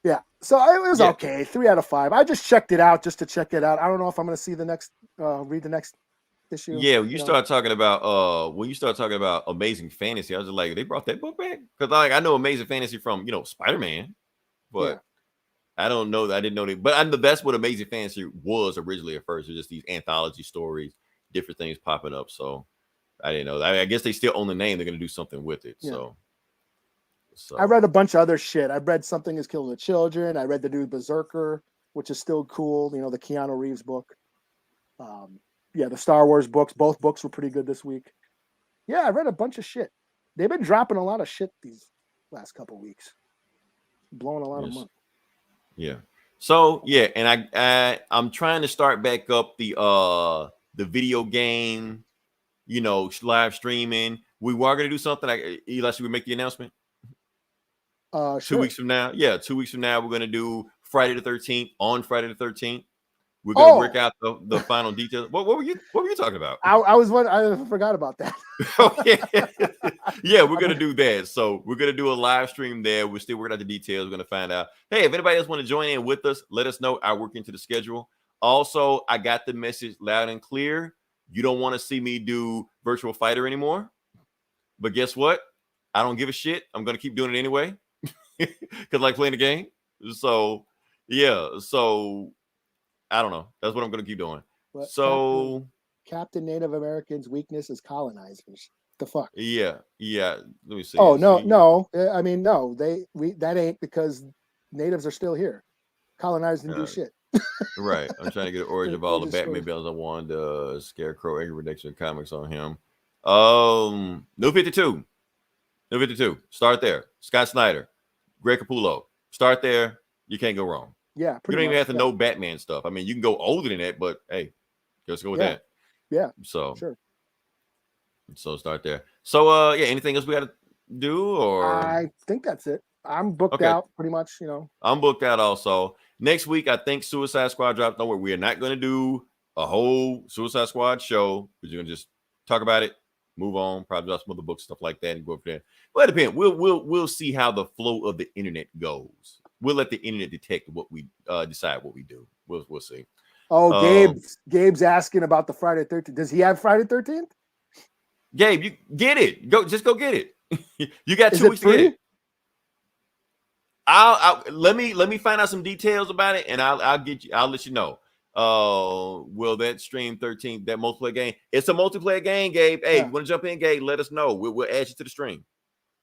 yeah. So it was okay. 3 out of 5. I just checked it out just to check it out. I don't know if I'm going to see the next read the next issue. Yeah, when you start talking about Amazing Fantasy, I was like, they brought that book back? Because I know Amazing Fantasy from Spider-Man, but I don't know. I didn't know that. But I know that's what Amazing Fantasy was originally at first. It was just these anthology stories, different things popping up. So I didn't know. I guess they still own the name. They're going to do something with it. Yeah. So I read a bunch of other shit. I read Something Is Killing the Children. I read the new Berserker, which is still cool. The Keanu Reeves book. The Star Wars books. Both books were pretty good this week. Yeah, I read a bunch of shit. They've been dropping a lot of shit these last couple weeks. Blowing a lot of money. Yeah. So and I'm trying to start back up the video game, live streaming. We were gonna do something. Eli, should we make the announcement? Sure. 2 weeks from now. Yeah, 2 weeks from now, we're gonna do Friday the 13th. On Friday the 13th, we're gonna work out the final details. What were you talking about? I forgot about that. Yeah, we're gonna do that. So we're gonna do a live stream there. We're still working out the details. We're gonna find out. Hey, if anybody else want to join in with us, let us know. I'll work into the schedule. Also, I got the message loud and clear. You don't want to see me do Virtual Fighter anymore. But guess what? I don't give a shit. I'm gonna keep doing it anyway. Because I like playing the game. So yeah. So I don't know. That's what I'm gonna keep doing. But so Captain Native American's weakness is colonizers. The fuck? Yeah. Let me see. Oh no. I mean, no. That ain't because natives are still here. Colonizers didn't do shit. Right. I'm trying to get an origin of all the Batman bills. I wanted Scarecrow, Angry Redemption comics on him. New 52. Start there. Scott Snyder, Greg Capullo. Start there. You can't go wrong. Yeah. You don't even have to know Batman stuff. I mean, you can go older than that, but hey, let's go with that. Yeah. So sure. So start there. So anything else we got to do? Or I think that's it. I'm booked out pretty much. I'm booked out also. Next week, I think Suicide Squad drops. Don't worry, we are not going to do a whole Suicide Squad show. We're going to just talk about it, move on, probably drop some other books, stuff like that, and go up there. But it depends. We'll see how the flow of the internet goes. We'll let the internet detect what we decide what we do. We'll see. Oh, Gabe's asking about the Friday 13th. Does he have Friday 13th? Gabe, you get it. Just go get it. You got 2 weeks to get it. I'll let me find out some details about it, and I'll let you know. Will that stream 13 that multiplayer game? It's a multiplayer game, Gabe. Hey, you want to jump in, Gabe? Let us know. We'll add you to the stream.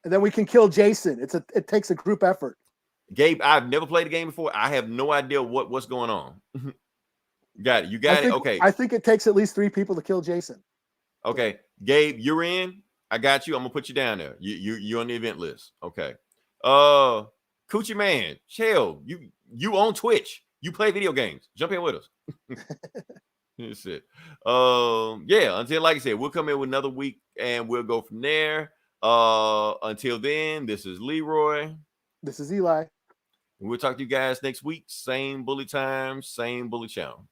And then we can kill Jason. It takes a group effort. Gabe, I've never played a game before. I have no idea what's going on. Got it. You got it. Okay. I think it takes at least 3 people to kill Jason. Okay, Gabe, you're in. I got you. I'm gonna put you down there. You're on the event list. Okay. Coochie Man, chill. You on Twitch. You play video games. Jump in with us. That's it. Yeah, until like I said, we'll come in with another week and we'll go from there. Until then, this is Leroy. This is Eli. We'll talk to you guys next week. Same bully time, same bully channel.